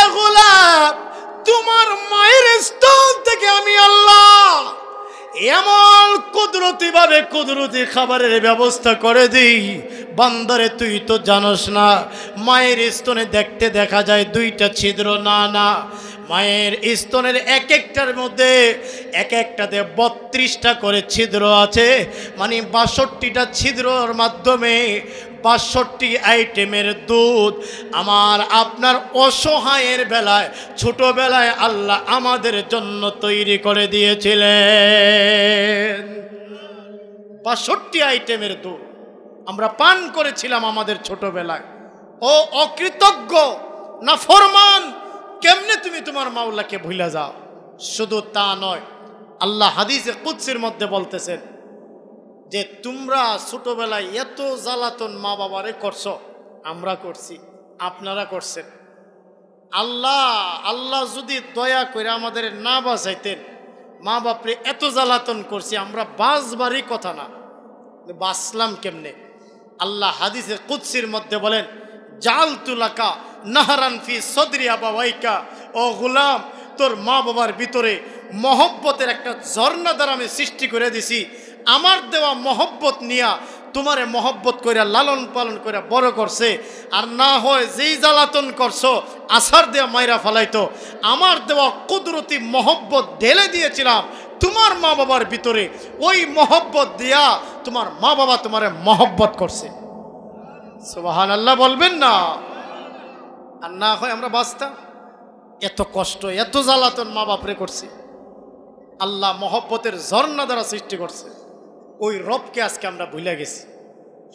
এগুলা তোমার মায়ের স্তন থেকে আমি আল্লাহ এমন কুদরতিভাবে কুদরতি খাবারের ব্যবস্থা করে দিই। বান্দারে তুই তো জানোস না, মায়ের স্তনে দেখতে দেখা যায় দুইটা ছিদ্র। না না, মায়ের স্তনের এক একটার মধ্যে এক একটাতে 32টা করে ছিদ্র আছে, মানে 62টা ছিদ্রর মাধ্যমে 62টি আইটেমের দুধ আমার আপনার অসহায়ের বেলায়, ছোটবেলায় আল্লাহ আমাদের জন্য তৈরি করে দিয়েছিলেন। 62টি আইটেমের দুধ আমরা পান করেছিলাম আমাদের ছোটবেলায়। ও অকৃতজ্ঞ না ফরমান, কেমনে তুমি তোমার মাওলাকে ভুলে যাও? শুধু তা নয়, আল্লাহ হাদিসে কুদসির মধ্যে বলতেছেন যে তোমরা ছোটবেলায় এত জ্বালাতন মা বাবারে করছো, আমরা করছি, আপনারা করছেন। আল্লাহ যদি দয়া করে আমাদের না বাঁচাইতেন, মা বাপরে এত জ্বালাতন করছি, আমরা বাঁচবারই কথা না, বাঁচলাম কেমনে? আল্লাহ হাদিসে কুদসির মধ্যে বলেন জালতু লাকা নাহরান ফি সদরি আবাওয়াইকা, ও গোলাম তোর মা বাবার ভিতরে মহব্বতের একটা ঝর্ণা দ্বারা আমি সৃষ্টি করে দিছি। আমার দেওয়া মহব্বত নিয়া তোমারে মহব্বত করে লালন পালন করে বড় করছে। আর না হয় যেই জ্বালাতন করছো আসার দেওয়া মাইরা ফালাইতো, আমার দেওয়া কুদরতি মহব্বত ঢেলে দিয়েছিলাম তোমার মা বাবার ভিতরে। ওই মহব্বত দিয়া তোমার মা বাবা তোমারে মহব্বত করছে। সুবহানাল্লাহ বলবেন না? আর না হয় আমরা বাঁচতাম? এত কষ্ট এত জ্বালাতন মা বাপরে করছি, আল্লাহ মহব্বতের ঝর্ণা দ্বারা সৃষ্টি করছে। ওই রবকে আজকে আমরা ভুলে গেছি।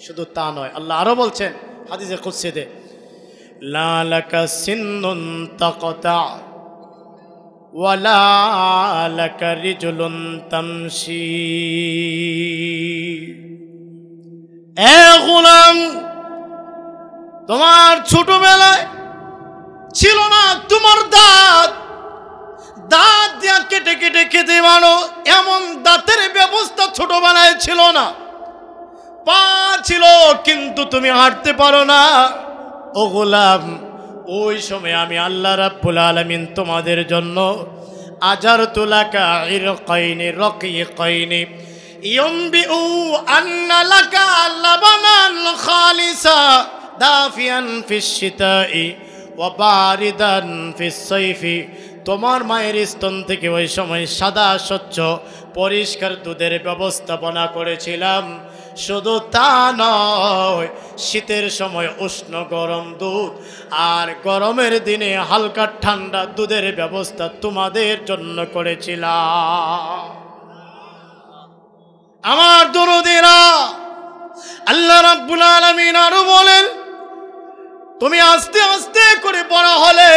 শুধু তা নয়, আল্লাহ আরো বলছেন হাদিসে কুদসিতে লা লাকা সিন্নুন তাকতা ওয়ালা লাকা রিজলুন তামশি। এ গোলাম, তোমার ছোটবেলায় ছিল না তোমার দাঁত দিয়া কেটে কেটে খেতে পারো, এমন দাঁতের ব্যবস্থা ছোটবেলায় ছিল না। পা ছিল কিন্তু তুমি হাঁটতে পারো না। ও গোলাম, ওই সময় আমি আল্লাহ রাব্বুল আলামিন তোমাদের জন্য আজারতু লাকা ইরকাইনি রাকিকাইনি ইয়ামবিউ আন্না লাকা লাবানান খালিসা দাফিয়ান ফিশ শিতাই ওয়া বারিদান ফিস সাইফি। তোমার মায়ের স্তন থেকে ওই সময় সাদা স্বচ্ছ পরিষ্কার দুধের ব্যবস্থাপনা করেছিলাম। শুধু তা নয়, শীতের সময় উষ্ণ গরম দুধ আর গরমের দিনে হালকা ঠান্ডা দুধের ব্যবস্থা তোমাদের জন্য করেছিলাম। আমার দরদিরা, আল্লাহ রাব্বুল আলামিন আরো বলেন তুমি আস্তে আস্তে করে বড় হলে,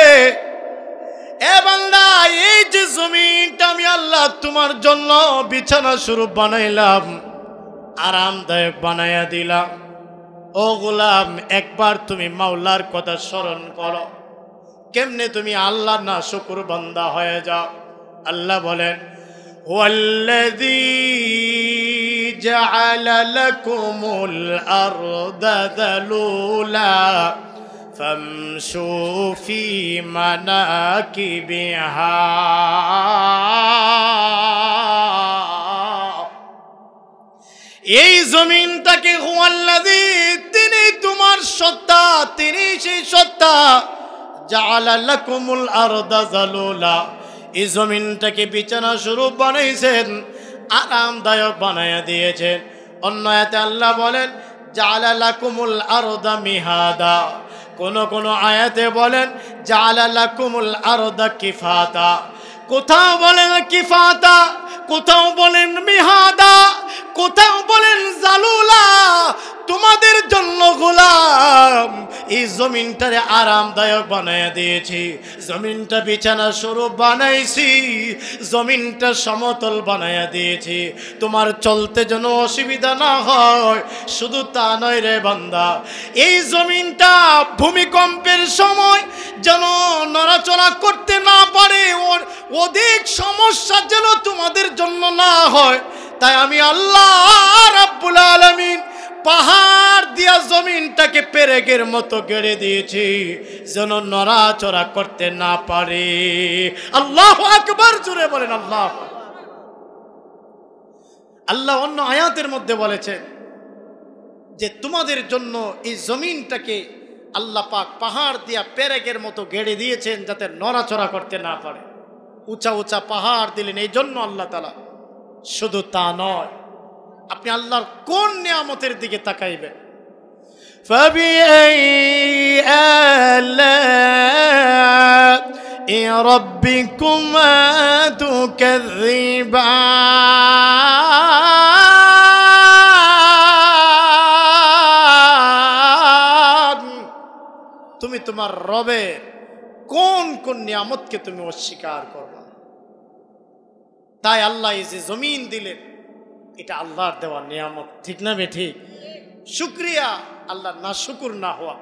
এ বান্দা এই যে জমিনটা আমি আল্লাহ তোমার জন্য বিছানা স্বরূপ বানাইলাম, আরামদায়ক বানাইয়া দিলাম। ও গোলাম, একবার তুমি মাওলার কথা স্মরণ করো, কেমনে তুমি আল্লাহ না শুকর বান্দা হয়ে যাও। আল্লাহ বলেন হুয়াল্লাযী জাআলা লাকুমুল আরদা যালুলা ফামশু ফি মানাকিবিহা। এই জমিনটাকে হুয়াল্লাযী, তিনি তোমার সত্তা, তিনি সেই সত্তা জাআলা লাকুমুল আরদা যালুলা, এই জমিনটাকে বিছানা স্বরূপ বানাইছেন, আরামদায়ক বানায়া দিয়েছেন। অন্য আয়াতে আল্লাহ বলেন জাআলা লাকুমুল আরদা মিহাদা, কোন আয়াতে বলেন জাআলা লাকুমুল আরদা কিফাতা। কোথাও বলেন কিফাতা, কোথাও বলেন মিহাদা, কোথাও বলেন জালুলা। তোমাদের জন্য গোলাম এই জমিনটারে আরামদায়ক বানায়া দিয়েছি, জমিনটা বিছানা স্বরূপ বানাইছি, জমিনটা সমতল বানায়া দিয়েছি, তোমার চলতে যেন অসুবিধা না হয়। শুধু তা নয় রে বান্দা, এই জমিনটা ভূমিকম্পের সময় যেন নড়াচড়া করতে না পারে, অধিক সমস্যা যেন তোমাদের জন্য না হয়। তাই আমি আল্লাহ রাব্বুল আলামিন পাহাড় দিয়া জমিনটাকে পেরেকের মতো গেড়ে দিয়েছি, যেন নড়াচড়া করতে না পারে। আল্লাহু আকবার, জোরে বলেন আল্লাহ। আল্লাহ অন্য আয়াতের মধ্যে বলেছেন যে তোমাদের জন্য এই জমিনটাকে আল্লাহ পাক পাহাড় দিয়া পেরেকের মতো গেড়ে দিয়েছেন, যাতে নড়াচড়া করতে না পারে। উঁচা উঁচা পাহাড় দিলেন এই জন্য আল্লাহ তাআলা। শুধু তা নয়, আপনি আল্লাহর কোন নিয়ামতের দিকে তাকাইবেন। ফাবিআই আলা'i রাব্বিকুমা তুকাযযিবান, তুমি তোমার রবের কোন কোন নিয়ামতকে তুমি অস্বীকার করবা। তাই আল্লাহ এই যে জমিন দিলেন, এটা আল্লাহর দেওয়া নিয়ামত, ঠিক না বেঠিক? শুকরিয়া, আল্লাহ না শুকুর না হওয়া,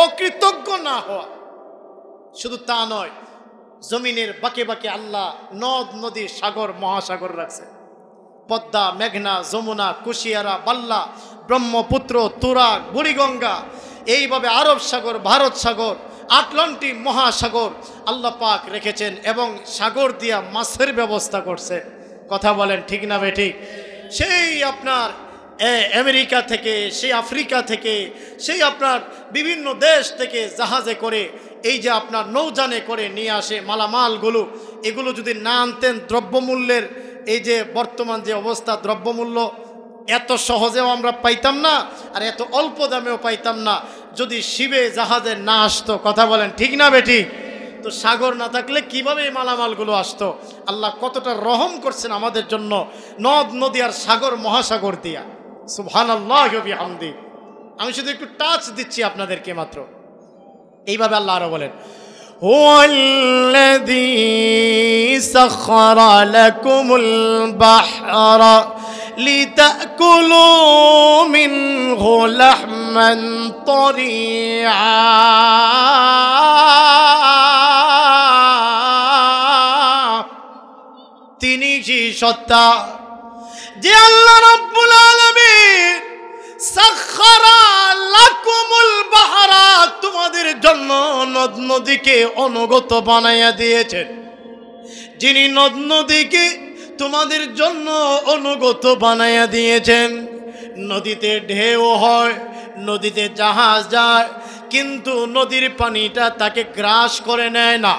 অকৃতজ্ঞ না হওয়া। শুধু তা নয়, জমিনের বাঁকে বাঁকে আল্লাহ নদ নদী সাগর মহাসাগর রাখছে। পদ্মা, মেঘনা, যমুনা, কুশিয়ারা, বাল্লা, ব্রহ্মপুত্র, তুরাগ, বুড়িগঙ্গা, এইভাবে আরব সাগর, ভারত সাগর, আটলান্টিক মহাসাগর আল্লাহ পাক রেখেছেন, এবং সাগর দিয়া মাছের ব্যবস্থা করছে। কথা বলেন ঠিক না বেঠিক? সেই আপনার আমেরিকা থেকে, সেই আফ্রিকা থেকে, সেই আপনার বিভিন্ন দেশ থেকে জাহাজে করে, এই যে আপনার নৌযানে করে নিয়ে আসে মালামালগুলো, এগুলো যদি না আনতেন, দ্রব্যমূল্যের এই যে বর্তমান যে অবস্থা, দ্রব্যমূল্য এত সহজেও আমরা পাইতাম না, আর এত অল্প দামেও পাইতাম না, যদি শিবে জাহাজে না আসতো। কথা বলেন ঠিক না বেঠিক? তো সাগর না থাকলে কিভাবে এই মালামালগুলো আসতো? আল্লাহ কতটা রহম করছেন আমাদের জন্য, নদ নদী আর সাগর মহাসাগর দিয়া। সুবহানাল্লাহি ওয়া বিহামদি। আমি শুধু একটু টাচ দিচ্ছি আপনাদেরকে মাত্র। এইভাবে আল্লাহ আরো বলেন, হুয়াল্লাযী সাখখারা লাকুমুল বাহরা লিতাকুলু মিনহু লাহমান তারিআ, তিনি যে সত্তা, যে আল্লাহ রাব্বুল আলামিন সাখখারা লাকুমুল বাহরা, তোমাদের জন্য নদ নদীকে অনুগত বানাইয়া দিয়েছেন। যিনি নদ নদীকে তোমাদের জন্য অনুগত বানাইয়া দিয়েছেন। নদীতে ঢেউ হয়, নদীতে জাহাজ যায়, কিন্তু নদীর পানিটা তাকে গ্রাস করে নেয় না।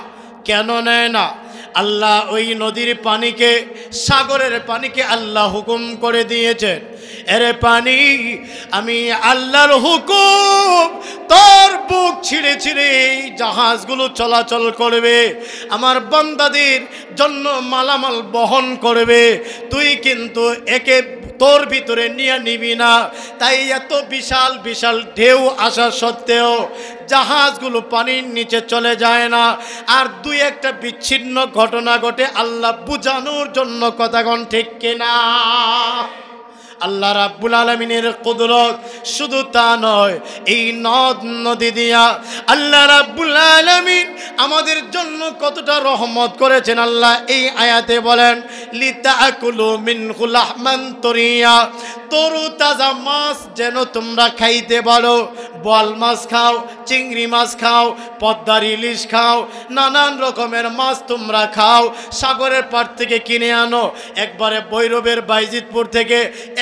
কেন নেয় না? আল্লাহ ওই নদীর পানিকে, সাগরের পানিকে আল্লাহ হুকুম করে দিয়েছেন, এরে পানি, আমি আল্লাহর হুকুম, তোর বুক ছিঁড়ে ছিঁড়ে এই জাহাজগুলো চলাচল করবে, আমার বান্দাদের জন্য মালামাল বহন করবে, তুই কিন্তু একে তোর ভিতরে নিয়ে নিবি না। তাই এত বিশাল বিশাল ঢেউ আসা সত্ত্বেও জাহাজগুলো পানির নিচে চলে যায় না। আর দুই একটা বিচ্ছিন্ন ঘটনা ঘটে আল্লাহ বুঝানোর জন্য। কথাগণ ঠিক কিনা? আল্লাহ রাব্বুল আলামিনের কুদরত শুধু তা নয়, এই নদ নদী দিয়া আল্লাহ রাব্বুল আলামিন আমাদের জন্য কতটা রহমত করেছেন। আল্লাহ এই আয়াতে বলেন, লিতাকুলু মিনহু লাহমান তারিয়া, তরু তাজা মাছ যেন তোমরা খাইতে পারো। বোয়াল মাছ খাও, চিংড়ি মাছ খাও, পদ্মার ইলিশ খাও, নানান রকমের মাছ তোমরা খাও। সাগরের পাড় থেকে কিনে আনো, একবারে ভৈরবের বাইজিতপুর থেকে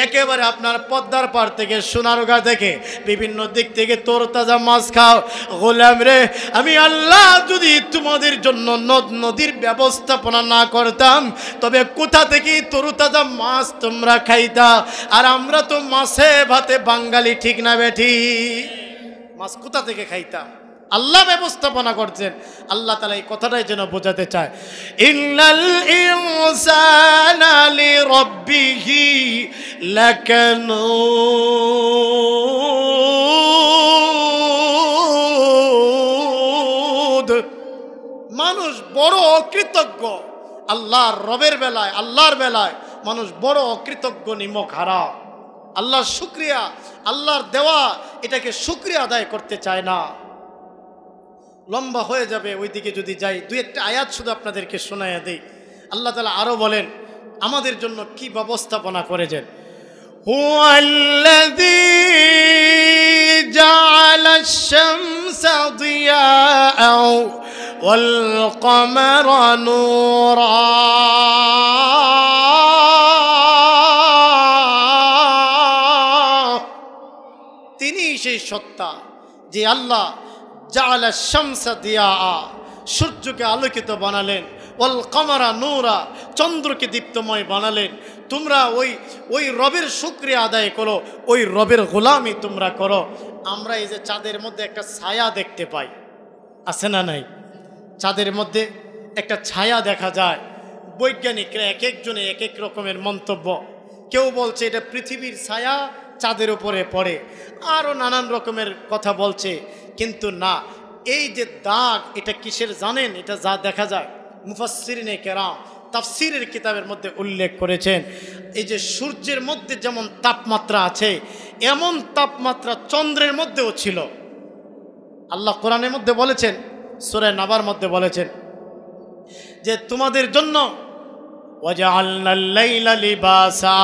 একেবারে আপনার পদ্মার পাড় থেকে সোনারগাঁ থেকে বিভিন্ন দিক থেকে তরতাজা মাছ খাও। গোলাম রে, আমি আল্লাহ যদি তোমাদের জন্য নদ নদীর ব্যবস্থাপনা না করতাম তবে কোথা থেকে তরতাজা মাছ তোমরা খাইতা? আর আমরা তো মাছে ভাতে বাঙালি, ঠিক না বেঠি? মাছ কোথা থেকে খাইতাম? আল্লাহ ব্যবস্থাপনা করছেন। আল্লাহ তাআলা এই কথাটাই যেন বোঝাতে চায়, ইন্নাল ইনসানা লিরাব্বিহি লাকানুদ। মানুষ বড় অকৃতজ্ঞ। আল্লাহর রবের বেলায়, আল্লাহর বেলায় মানুষ বড় অকৃতজ্ঞ, নিমক হারা। আল্লাহর শুকরিয়া, আল্লাহর দেওয়া, এটাকে শুকরিয়া আদায় করতে চায় না। লম্বা হয়ে যাবে ওইদিকে যদি যাই, দুই একটা আয়াত শুধু আপনাদেরকে শোনাইয়া দেই। আল্লাহ তাআলা আরো বলেন আমাদের জন্য কি ব্যবস্থাপনা করেছেন। হুয়াল্লাযী জাআলাশ শামসা দিয়াআও ওয়াল কমারা নূরা। তিনি সেই সত্তা যে আল্লাহ জাআলা শামসা দিয়াআ, সূর্যকে আলোকিত বানালেন, ওয়াল কমারা নূরা, চন্দ্রকে দীপ্তময় বানালেন। তোমরা ওই রবের শুকরিয়া আদায় করো, ওই রবের গোলামি তোমরা করো। আমরা এই যে চাঁদের মধ্যে একটা ছায়া দেখতে পাই, আছে না নাই? চাঁদের মধ্যে একটা ছায়া দেখা যায়। বৈজ্ঞানিকরা এক একজনে এক এক রকমের মন্তব্য। কেউ বলছে এটা পৃথিবীর ছায়া চাঁদের উপরে পড়ে, আরও নানান রকমের কথা বলছে। কিন্তু না, এই যে দাগ, এটা কিসের জানেন? এটা যা দেখা যায়, মুফাসসিরিনে কেরাম তাফসীরের কিতাবের মধ্যে উল্লেখ করেছেন, এই যে সূর্যের মধ্যে যেমন তাপমাত্রা আছে, এমন তাপমাত্রা চন্দ্রের মধ্যেও ছিল। আল্লাহ কোরআনের মধ্যে বলেছেন, সূরা নাবার মধ্যে বলেছেন যে তোমাদের জন্য ওয়াজআলনাল লাইলা লিবাসা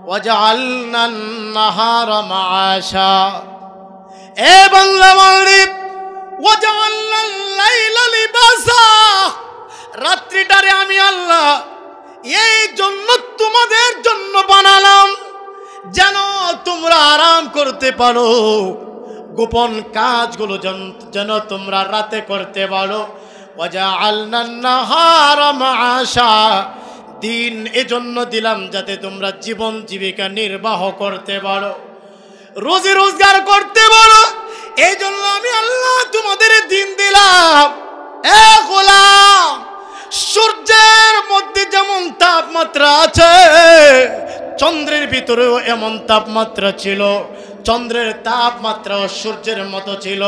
ওয়াজআলনান নাহারা মাআশা। এ বাংলা মাগরিব, ওয়াজআলনাল লাইলা লিবাসা, রাত্রিটারে আমি আল্লাহ এই জন্য তোমাদের জন্য বানালাম যেন তোমরা আরাম করতে পারো, গোপন কাজগুলো যেন তোমরা রাতে করতে পারো। ওয়াজআলনান নাহারা মাআশা, দিন এজন্য দিলাম যাতে তোমরা জীবন জীবিকা নির্বাহ করতে পারো, রোজি রোজগার করতে পারো। এই জন্য আমি আল্লাহ তোমাদের দিন দিলাম। এ গোলাম, সূর্যের মধ্যে যেমন তাপমাত্রা আছে, চন্দ্রের ভিতরেও এমন তাপমাত্রা ছিল। চন্দ্রের তাপমাত্রাও সূর্যের মতো ছিল।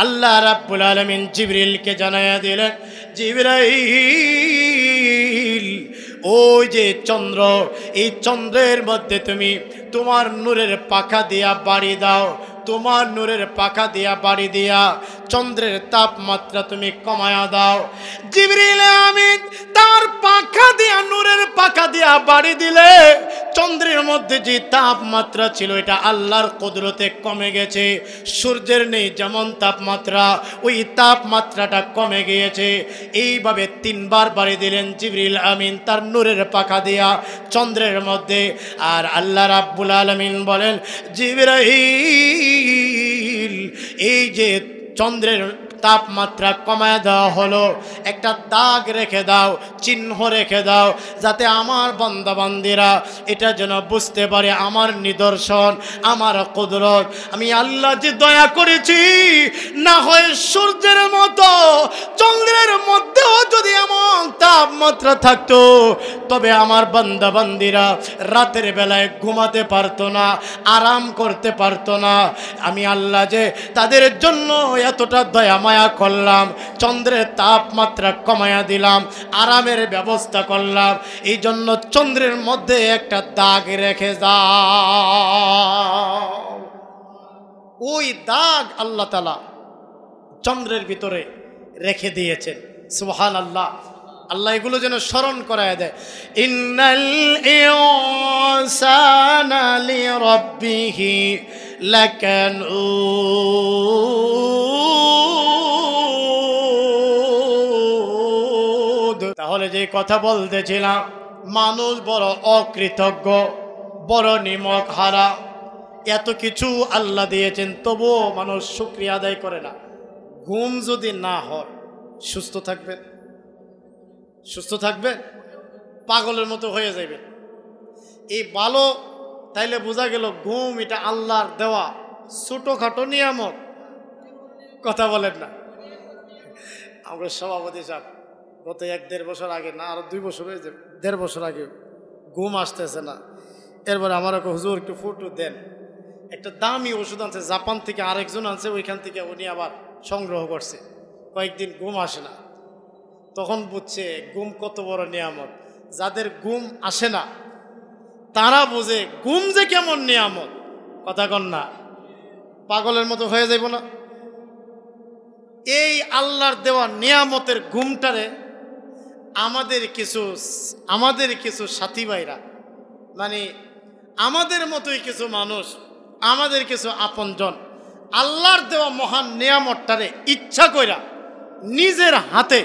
আল্লাহ রাব্বুল আলামিন জিবরিলকে জানায়া দিলেন, জিবরাইল, ওই যে চন্দ্র, এই চন্দ্রের মধ্যে তুমি তোমার নূরের পাখা দিয়া বাড়ি দাও, তোমার নূরের পাখা দিয়া বাড়ি দিয়া চন্দ্রের তাপমাত্রা তুমি কমায়া দাও। জিবরিল আমিন তার পাখা দিয়া, নূরের পাখা দিয়া বাড়ি দিলে চন্দ্রের মধ্যে যে তাপমাত্রা ছিল এটা আল্লাহর কুদরতে কমে গেছে। সূর্যের নেই যেমন তাপমাত্রা, ওই তাপমাত্রাটা কমে গিয়েছে। এইভাবে তিনবার বাড়ি দিলেন জিবরিল আমিন তার নূরের পাখা দিয়া চন্দ্রের মধ্যে। আর আল্লাহ রাব্বুল আলামিন বলেন, জিবরাইল, এই যে চন্দ্রের তাপমাত্রা কমায় দেওয়া হলো, একটা দাগ রেখে দাও, চিহ্ন রেখে দাও, যাতে আমার বান্দা বান্দিরা এটা যেন বুঝতে পারে আমার নিদর্শন, আমার কুদরত। আমি আল্লাহ যে দয়া করেছি, না হয় সূর্যের মতো চন্দ্রের মধ্যেও যদি এমন তাপমাত্রা থাকতো তবে আমার বান্দা বান্দিরা রাতের বেলায় ঘুমাতে পারতো না, আরাম করতে পারতো না। আমি আল্লাহ যে তাদের জন্য এতটা দয়া মায়া করলাম, চন্দ্রের তাপমাত্রা কমায়া দিলাম, আরামের ব্যবস্থা করলাম। এই জন্য চন্দ্রের মধ্যে একটা দাগ রেখে দাও। ওই দাগ আল্লাহ তাআলা চন্দ্রের ভিতরে রেখে দিয়েছেন। সুবহানাল্লাহ। আল্লাহ এগুলো যেন স্মরণ করায় দেয়। ইন্নাল ইনসানা লিরাব্বিহি লাকানুদ। তাহলে যে কথা বলতেছিলাম, মানুষ বড় অকৃতজ্ঞ। বড় নিমক হারা। এত কিছু আল্লাহ দিয়েছেন, তবুও মানুষ শুকরিয়া আদায় করে না। ঘুম যদি না হয় সুস্থ থাকবেন? সুস্থ থাকবেন? পাগলের মতো হয়ে যাবেন। এই ভালো, তাইলে বোঝা গেল ঘুম এটা আল্লাহর দেওয়া ছোটখাটো নিয়ামত। কথা বলেন না? আমরা সভাপতি সাহেব গত 1-1.5 বছর আগে, না আরো 2 বছর হয়েছে, 1.5 বছর আগে ঘুম আসতেছে না। এরপরে আমার হুজুর একটু ফটো দেন, একটা দামি ওষুধ আনছে জাপান থেকে, আরেকজন আনছে ওইখান থেকে, উনি আবার সংগ্রহ করছে। কয়েকদিন ঘুম আসে না, তখন বুঝছে ঘুম কত বড় নিয়ামত। যাদের ঘুম আসে না তারা বোঝে ঘুম যে কেমন নিয়ামত। কথা কন না? পাগলের মতো হয়ে যাইব না? এই আল্লাহর দেওয়া নিয়ামতের ঘুমটারে আমাদের কিছু সাথী ভাইরা, মানে আমাদের মতোই কিছু মানুষ, আমাদের কিছু আপনজন আল্লাহর দেওয়া মহান নিয়ামতটারে ইচ্ছা কইরা নিজের হাতে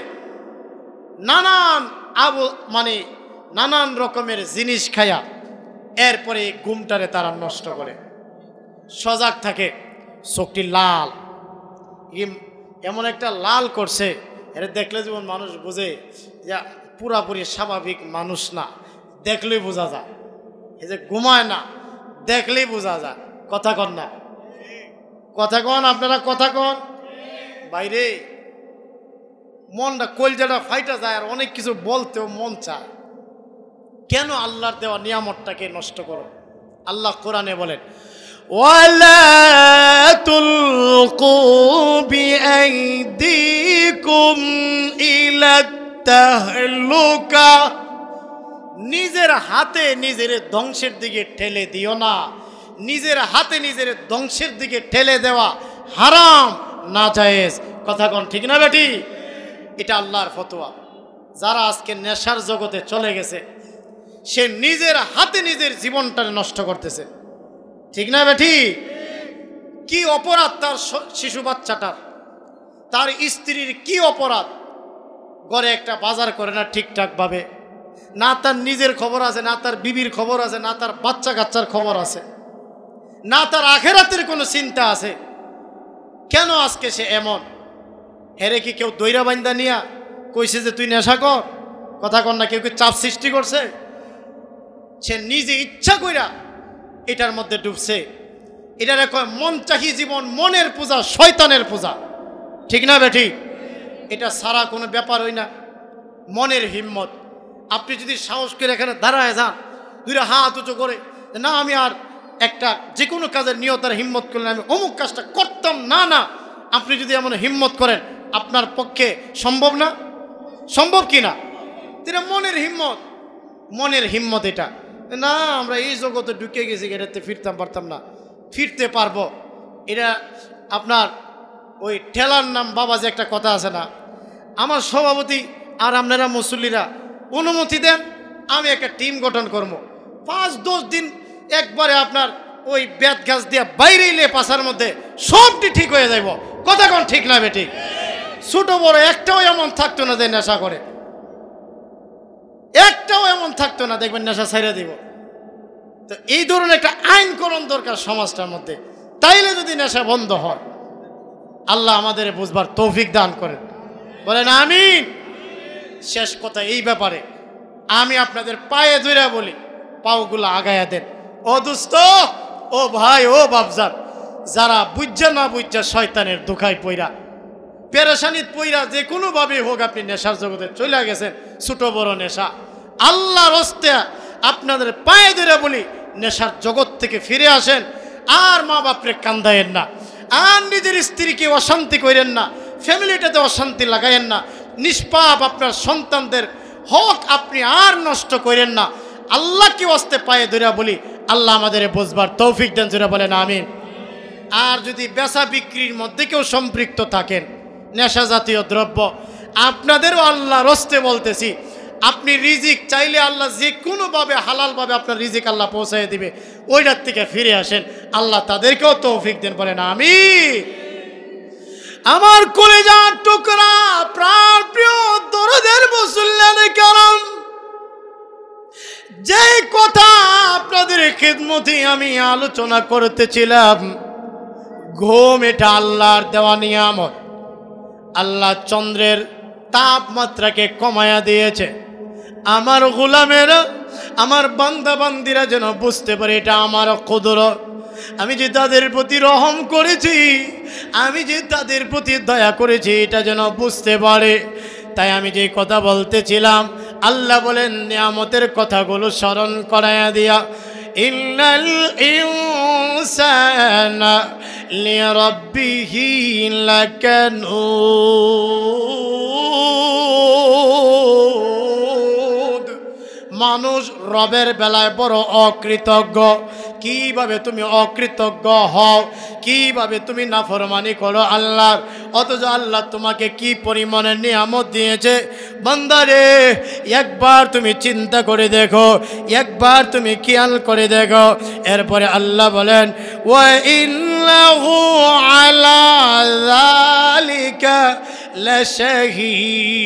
নানান রকমের জিনিস খায়া এরপরে ঘুমটারে তারা নষ্ট করে। সজাগ থাকে, চোখটি লাল, এমন একটা লাল করছে, এটা দেখলে যেমন মানুষ বোঝে যে পুরাপুরি স্বাভাবিক মানুষ না, দেখলেই বোঝা যায়। এই যে ঘুমায় না, দেখলেই বোঝা যায়। কথা কন না? কথা কন আপনারা, কথা কন। বাইরে মনটা কলজাটা ফাইটা যায়, আর অনেক কিছু বলতেও মন চায়। কেন আল্লাহর দেওয়া নিয়ামতটাকে নষ্ট করো? আল্লাহ কোরআনে বলেন, ওয়ালা তুলকু বিআইদিকুম ইলা তাহলুকা, নিজের হাতে নিজের ধ্বংসের দিকে ঠেলে দিও না। নিজের হাতে নিজের ধ্বংসের দিকে ঠেলে দেওয়া হারাম, নাজায়েজ। কথা কোন ঠিক না বেটি? এটা আল্লাহর ফতোয়া। যারা আজকে নেশার জগতে চলে গেছে, সে নিজের হাতে নিজের জীবনটা নষ্ট করতেছে। ঠিক না বেটি? কি অপরাধ তার শিশু বাচ্চাটার, তার স্ত্রীর কি অপরাধ? ঘরে একটা বাজার করে না ঠিকঠাক ভাবে, না তার নিজের খবর আছে, না তার বিবির খবর আছে, না তার বাচ্চা কাচ্চার খবর আছে, না তার আখেরাতের কোনো চিন্তা আছে। কেন আজকে সে এমন? হেরে কি কেউ দইরা বাইন্দা নিয়া কইছে যে তুই নেশা কর? কথা কর না? কেউ কি চাপ সৃষ্টি করছে? সে নিজে ইচ্ছা কইরা এটার মধ্যে ডুবছে। এটারে কয় মন চাহি জীবন, মনের পূজা, শয়তানের পূজা। ঠিক না বেটি? এটা সারা কোনো ব্যাপার হই না। মনের হিম্মত। আপনি যদি সাহস করে এখানে দাঁড়ায় যান, দুইটা হাত উঁচু করে, না আমি আর একটা যে কোনো কাজের নিয়তার হিম্মত করলে আমি অমুক কাজটা করতাম না, না, আপনি যদি এমন হিম্মত করেন, আপনার পক্ষে সম্ভব না? সম্ভব কি না? এটা মনের হিম্মত। মনের হিম্মত এটা না। আমরা এই জগতে ঢুকে গেছি, এটাতে ফিরতাম পারতাম না, ফিরতে পারবো। এটা আপনার ওই ঠেলার নাম বাবা, যে একটা কথা আছে না, আমার সভাপতি আর আপনারা মুসল্লিরা অনুমতি দেন, আমি একটা টিম গঠন করবো, 5-10 দিন একবারে আপনার ওই বেত গাছ দিয়ে বাইরে এলে পাশার মধ্যে সবটি ঠিক হয়ে যাইব। কথা কোন ঠিক না বেটি? ছোট বড় একটাও এমন থাকতো না যে নেশা করে, একটাও এমন থাকতো না, দেখবেন নেশা ছাইড়া দিব। তো এই ধরনের একটা আইনকরণ দরকার সমাজটার মধ্যে, তাইলে যদি নেশা বন্ধ হয়। আল্লাহ আমাদের বুঝবার তৌফিক দান করেন, বলেন আমিন। শেষ কথা এই ব্যাপারে আমি আপনাদের পায়ে ধরে বলি, পাওগুলো আগায়া দেন। ও দোস্ত, ও ভাই, ও বাপজান, যারা বুঝা না বুঝা শয়তানের দুখায় পইরা, পেরেশানিত পইরা, যে কোনোভাবে হোক আপনি নেশার জগতে চলে গেছেন, ছোট বড় নেশা, আল্লাহর হস্তে আপনাদের পায়ে ধরে বলি, নেশার জগৎ থেকে ফিরে আসেন। আর মা বাপরে কান্দায়েন না, আর নিজের স্ত্রীকে অশান্তি করেন না, ফ্যামিলিটাতে অশান্তি লাগাইয়েন না, নিষ্পাপ আপনার সন্তানদের হক আপনি আর নষ্ট করেন না। আল্লাহকে হস্তে পায়ে ধরে বলি, আল্লাহ আমাদের বুঝবার তৌফিক দেন, জোরে বলেন আমিন। আর যদি বেচা বিক্রির মধ্যে কেউ সম্পৃক্ত থাকেন, নেশা জাতীয় দ্রব্য, আপনাদেরও আল্লাহর হস্তে বলতেছি, আপনি রিজিক চাইলে আল্লাহ যে কোনোভাবে হালালভাবে আপনার রিজিক আল্লাহ পৌঁছায় দিবে, ওইটার থেকে ফিরে আসেন, আল্লাহ তাদেরকেও তৌফিক দেন, বলেন আমিন। আমার কলিজার টুকরা প্রাণ প্রিয় দরদের মুসল্লিয়ানে কেরাম, যে কথা আপনাদের খিদমতে আমি আলোচনা করতেছিলাম, ঘুম এটা আল্লাহর দেওয়া নিয়ামত। আল্লাহ চন্দ্রের তাপমাত্রাকে কমায়া দিয়েছে। আমার গোলামেরা, আমার বান্দা বান্দিরা যেন বুঝতে পারে এটা আমার কুদরত। আমি যে তাদের প্রতি রহম করেছি, আমি যে তাদের প্রতি দয়া করেছি, এটা যেন বুঝতে পারে। তাই আমি যে কথা বলতেছিলাম, আল্লাহ বলেন নিয়ামতের কথাগুলো স্মরণ করায়া দিয়া, ইন্নাল ইনসানা লিরাব্বিহি লাকানুদ। মানুষ রবের বেলায় বড় অকৃতজ্ঞ। কিভাবে তুমি অকৃতজ্ঞ হও, কিভাবে তুমি নাফরমানি করো আল্লাহর, অথচ আল্লাহ তোমাকে কি পরিমাণের নিয়ামত দিয়েছে। বান্দারে, একবার তুমি চিন্তা করে দেখো, একবার তুমি খেয়াল করে দেখো। এরপরে আল্লাহ বলেন, ওয়া ইন্নাহু আলা যালিকা লাশাহীদ।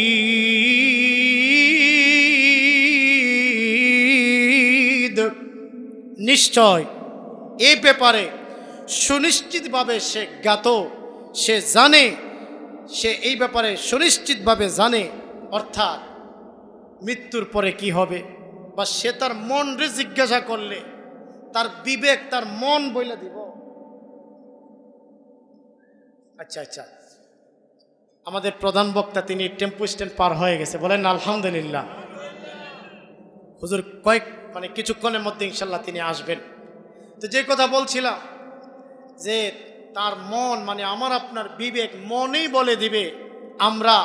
নিশ্চয় এই ব্যাপারে সুনিশ্চিতভাবে সে জ্ঞাত, সে জানে, সে এই ব্যাপারে সুনিশ্চিতভাবে জানে। অর্থাৎ মৃত্যুর পরে কি হবে, বা সে তার মনরে জিজ্ঞাসা করলে তার বিবেক, তার মন বইলা দিব। আচ্ছা আচ্ছা, আমাদের প্রধান বক্তা তিনি টেম্পো স্ট্যান্ড পার হয়ে গেছে, বলেন আলহামদুলিল্লাহ। হুজুর কিছুক্ষণের মধ্যে ইনশাল্লাহ তিনি আসবেন। তো যে কথা বলছিলাম যে তার মন, আমার আপনার বিবেক মনেই বলে দিবে আমরা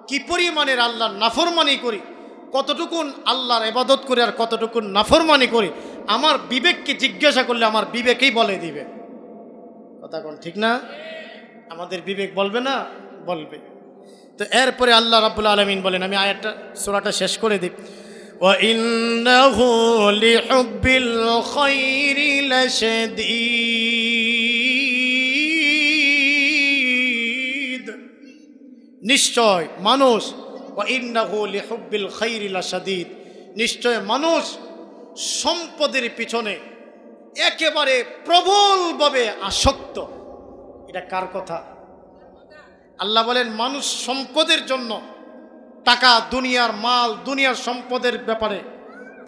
কি পরিমাণের আল্লাহর নাফরমানি করি, কতটুকুন আল্লাহর ইবাদত করি আর কতটুকুন নাফরমানি করি। আমার বিবেককে জিজ্ঞাসা করলে আমার বিবেকেই বলে দিবে। কথা কোন ঠিক না? আমাদের বিবেক বলবে না? বলবে। তো এরপরে আল্লাহ রাব্বুল আলামিন বলেন, আমি আয়াতটা সূরাটা শেষ করে দিই, وَإِنَّهُ لِحُبِّ الْخَيْرِ لَشَدِيدٌ। নিশ্চয় মানুষ, وَإِنَّهُ لِحُبِّ الْخَيْرِ لَشَدِيدٌ, নিশ্চয় মানুষ সম্পদের পিছনে একেবারে প্রবলভাবে আসক্ত। এটা কার কথা? আল্লাহ বলেন মানুষ সম্পদের জন্য, টাকা, দুনিয়ার মাল, দুনিয়ার সম্পদের ব্যাপারে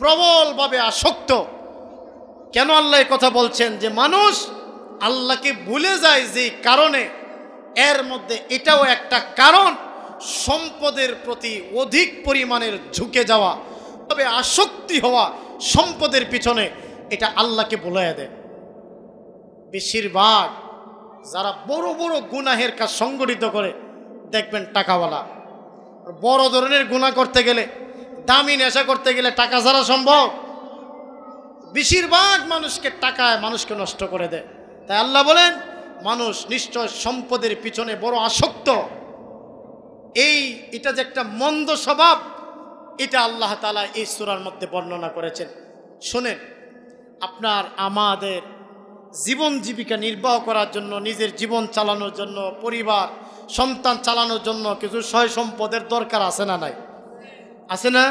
প্রবলভাবে আসক্ত। কেন আল্লাহ এই কথা বলছেন? যে মানুষ আল্লাহকে ভুলে যায় যে কারণে, এর মধ্যে এটাও একটা কারণ, সম্পদের প্রতি অধিক পরিমাণের ঝুঁকে যাওয়া, তবে আসক্তি হওয়া সম্পদের পিছনে, এটা আল্লাহকে ভুলাইয়া দেয়। বেশিরভাগ যারা বড় বড় গুনাহের কাজ সংগঠিত করে দেখবেন টাকাওয়ালা। বড় ধরনের গুনাহ করতে গেলে, দামি নেশা করতে গেলে টাকা ছাড়া সম্ভব? বেশিরভাগ মানুষকে টাকায় মানুষকে নষ্ট করে দেয়। তাই আল্লাহ বলেন মানুষ নিশ্চয় সম্পদের পিছনে বড় আসক্ত। এটা যে একটা মন্দ স্বভাব, এটা আল্লাহ তাআলা এই সূরার মধ্যে বর্ণনা করেছেন। শুনেন, আপনার আমাদের জীবন জীবিকা নির্বাহ করার জন্য, নিজের জীবন চালানোর জন্য, পরিবার সন্তান চালানোর জন্য কিছু সয় সম্পদের দরকার আছে না নাই? আছে না?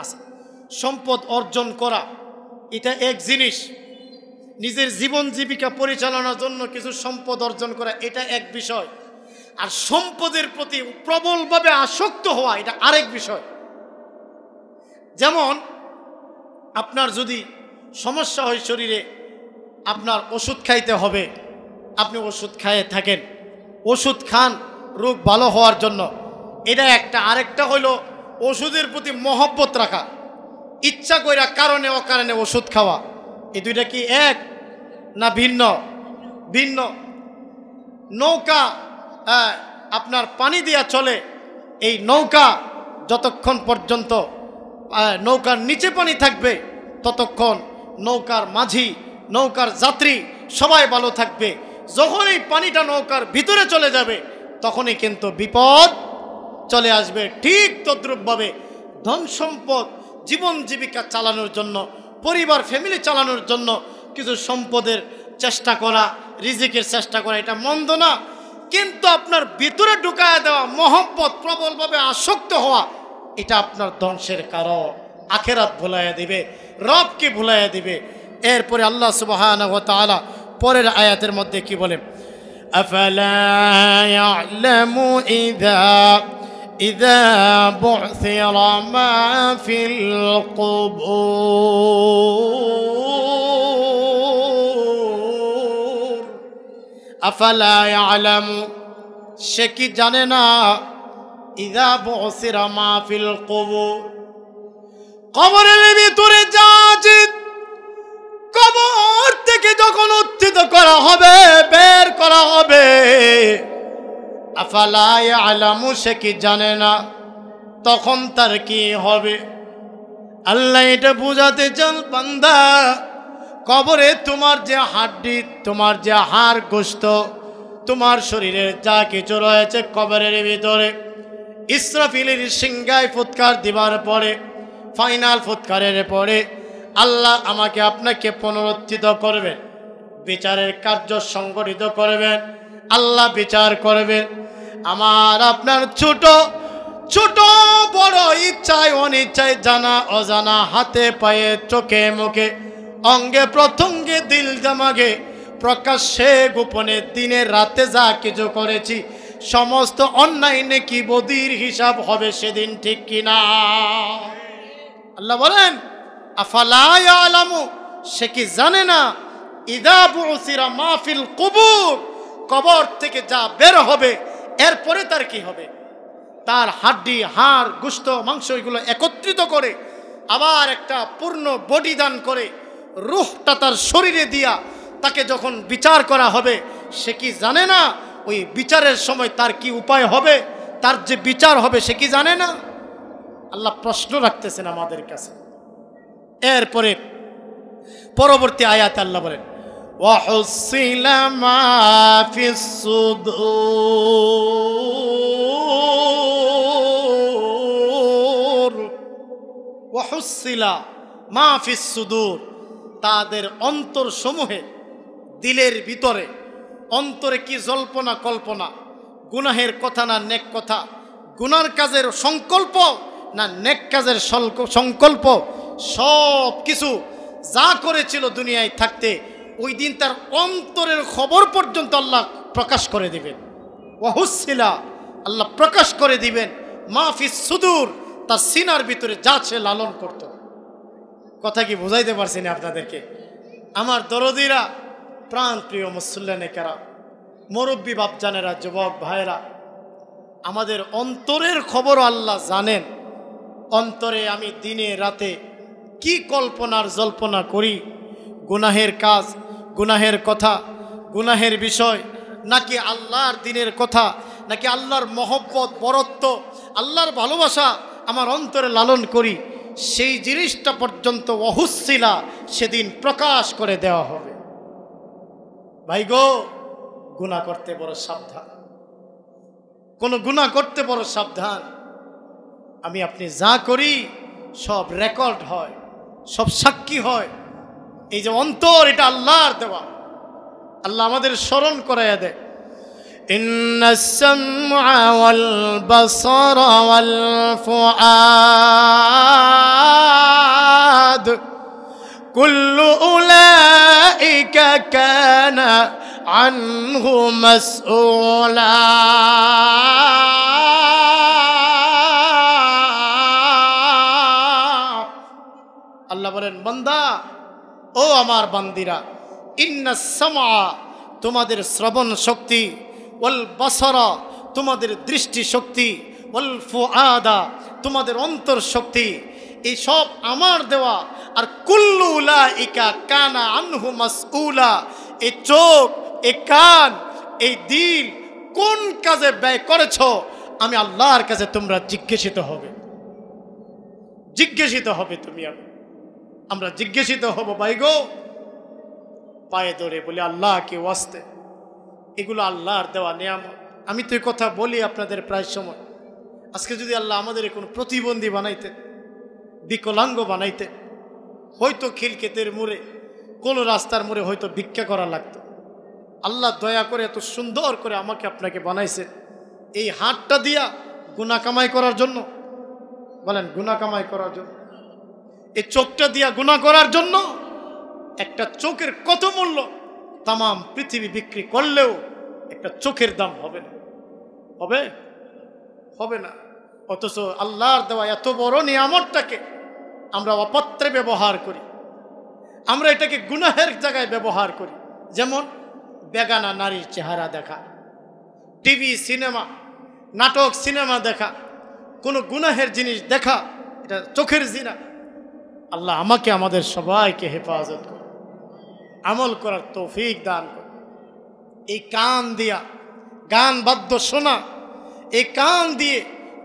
আছে। সম্পদ অর্জন করা এটা এক জিনিস, নিজের জীবন জীবিকা পরিচালনার জন্য কিছু সম্পদ অর্জন করা এটা এক বিষয়, আর সম্পদের প্রতি প্রবলভাবে আসক্ত হওয়া এটা আরেক বিষয়। যেমন আপনার যদি সমস্যা হয় শরীরে, আপনার ওষুধ খাইতে হবে, আপনি ওষুধ খাইয়ে থাকেন, ওষুধ খান রোগ ভালো হওয়ার জন্য, এটা একটা। আরেকটা হইল ওষুধের প্রতি মহব্বত রাখা, ইচ্ছা কইরা কারণে অকারণে ওষুধ খাওয়া। এই দুইটা কি এক না ভিন্ন? ভিন্ন। নৌকা আপনার পানি দিয়া চলে, এই নৌকা যতক্ষণ পর্যন্ত নৌকার নিচে পানি থাকবে ততক্ষণ নৌকার মাঝি, নৌকার যাত্রী সবাই ভালো থাকবে। যখন এই পানিটা নৌকার ভিতরে চলে যাবে তখনই কিন্তু বিপদ চলে আসবে। ঠিক তদ্রূপভাবে ধন সম্পদ, জীবন জীবিকা চালানোর জন্য, পরিবার ফ্যামিলি চালানোর জন্য কিছু সম্পদের চেষ্টা করা, রিজিকের চেষ্টা করা, এটা মন্দ না। কিন্তু আপনার ভিতরে ঢুকায় দেওয়া মহব্বত, প্রবলভাবে আসক্ত হওয়া, এটা আপনার ধ্বংসের কারণ। আখেরাত ভুলাইয়া দিবে, রবকে ভুলাইয়া দিবে। এরপরে আল্লাহ সুবহানাহু ওয়া তাআলা পরের আয়াতের মধ্যে কি বলেন, আফালা ইয়ালামু ইযা বু'থিরা মা ফিল কুবুর। আফালা ইয়ালামু, সে কি জানে না, ইযা বু'থিরা মা ফিল কুবুর, কবরের ভিতরে যা আছে, কবর থেকে যখন উত্থিত করা হবে, বের করা হবে, আফালা ইয়ালামু, সে কি জানে না তখন তার কি হবে। আল্লাহ এটা বুঝাতে চান, বান্দা, কবরে তোমার যে হাড্ডি, তোমার যে হাড় গোশত, তোমার শরীরের যা কিছু রয়েছে কবরের ভিতরে, ইসরাফিলের সিংহায় ফুৎকার দিবার পরে, ফাইনাল ফুৎকারের পরে আল্লাহ আমাকে আপনাকে পুনরুত্থিত করবেন, বিচারের কার্য সংগঠিত করবেন, আল্লাহ বিচার করবেন। আমার আপনার ছোট ছোট বড় ইচ্ছায় অনিচ্ছায়, জানা অজানা, হাতে পায়ে, চোখে মুখে, অঙ্গে প্রত্যঙ্গে, দিল দিমাগে, প্রকাশ্যে গোপনে, দিনে রাতে যা কিছু করেছি সমস্ত অন্যায় নেকি বদির হিসাব হবে সেদিন, ঠিক কিনা? আল্লাহ বলেন, আফালা ইয়ালামু, সে কি জানে না, ইযা বু'থিরা মা ফিল কুবুর, কবর থেকে যা বের হবে এরপরে তার কি হবে। তার হাড্ডি, হাড়, গোশত, মাংস এগুলো একত্রিত করে আবার একটা পূর্ণ বডি দান করে রূহটা তার শরীরে দিয়া তাকে যখন বিচার করা হবে, সে কি জানে না ওই বিচারের সময় তার কি উপায় হবে, তার যে বিচার হবে সে কি জানে না? আল্লাহ প্রশ্ন রাখতেছেন আমাদের কাছে। এরপরে পরবর্তী আয়াতে আল্লাহ বলেন, ওয়াহুসিলা মা ফিস সুদূর, ওয়াহুসিলা মা ফিস সুদূর, তাদের অন্তর সমূহে, দিলের ভিতরে, অন্তরে কি জল্পনা কল্পনা, গুনাহের কথা না নেক কথা, গুনার কাজের সংকল্প না নেক কাজের সংকল্প, সব কিছু যা করেছিল দুনিয়ায় থাকতে, ওই দিন তার অন্তরের খবর পর্যন্ত আল্লাহ প্রকাশ করে দিবেন। ওয়াহুসিলা, আল্লাহ প্রকাশ করে দিবেন, মাহফিস সুদূর, তার সিনার ভিতরে যা সে লালন করত। কথা কি বুঝাইতে পারছি না আপনাদেরকে? আমার দরদিরা, প্রাণ প্রিয় মুসল্লিয়ানে কেরাম, মুরব্বী বাপজানেরা, যুবক ভাইয়েরা, আমাদের অন্তরের খবর আল্লাহ জানেন। অন্তরে আমি দিনে রাতে কি কল্পনার জল্পনা করি, গুনাহের কাজ, গুনাহের কথা, গুনাহের বিষয়, নাকি আল্লাহর দিনের কথা, নাকি আল্লাহর মহব্বত, বরত্ব, আল্লাহর ভালোবাসা আমার অন্তরে লালন করি, সেই জিনিসটা পর্যন্ত ওয়াহুসিলা, সেদিন প্রকাশ করে দেওয়া হবে। ভাই গো, গুনাহ করতে বড় সাবধান, কোন গুনাহ করতে বড় সাবধান। আমি আপনি যা করি সব রেকর্ড হয়, সব সাক্ষী হয়। এই যে অন্তর, এটা আল্লাহর দেওয়া, আল্লাহ আমাদের স্মরণ করাইয়া দেয়। ইন্নাস সামআ ওয়াল বাসারা ওয়াল ফুআদ কুল্লু উলাইকা কানা আনহু মাসউলা। আল্লাহ বলেন, বান্দা, ও আমার বান্দিরা, ইন্নাস সামআ, তোমাদের শ্রবণ শক্তি, ওয়াল বাসারা, তোমাদের দৃষ্টি শক্তি, ওয়াল ফুআদা, তোমাদের অন্তর শক্তি, এই সব আমার দেওয়া। আর কুল্লু উলাইকা কানা আনহু মাসউলা, এই চোখ, এই কান, এই দিল কোন কাজে ব্যয় করেছ, আমি আল্লাহর কাছে তোমরা জিজ্ঞাসিত হবে, জিজ্ঞাসিত হবে। তুমি আমরা জিজ্ঞাসিত হব। ভাই গো, পায়ে ধরে বলি আল্লাহকে ওয়াস্তে, এগুলো আল্লাহর দেওয়া নিয়ামত। আমি তো এই কথা বলি আপনাদের প্রায় সময়। আজকে যদি আল্লাহ আমাদের কোনো প্রতিবন্ধী বানাইতেন, বিকলাঙ্গ বানাইতেন, হয়তো খিলকেতের মোড়ে, কোনো রাস্তার মোড়ে হয়তো ভিক্ষা করা লাগতো। আল্লাহ দয়া করে এত সুন্দর করে আমাকে আপনাকে বানাইছেন এই হাতটা দিয়া গুনাহ কামাই করার জন্য। বলেন, গুনাহ কামাই করার জন্য? এই চোখটা দিয়া গুনাহ করার জন্য? একটা চোখের কত মূল্য, তাম পৃথিবী বিক্রি করলেও একটা চোখের দাম হবে না। হবে? হবে না। অথচ আল্লাহর দেওয়া এত বড় নিয়ামতটাকে আমরা অপাত্রে ব্যবহার করি, আমরা এটাকে গুনাহের জায়গায় ব্যবহার করি। যেমন বেগানা নারীর চেহারা দেখা, টিভি সিনেমা নাটক সিনেমা দেখা, কোনো গুনাহের জিনিস দেখা, এটা চোখের জিনা। আল্লাহ আমাকে আমাদের সবাইকে হেফাজত করে, আমল করার তৌফিক দান করে। এই কান দিয়া গান বাদ্য শোনা, এই কান দিয়ে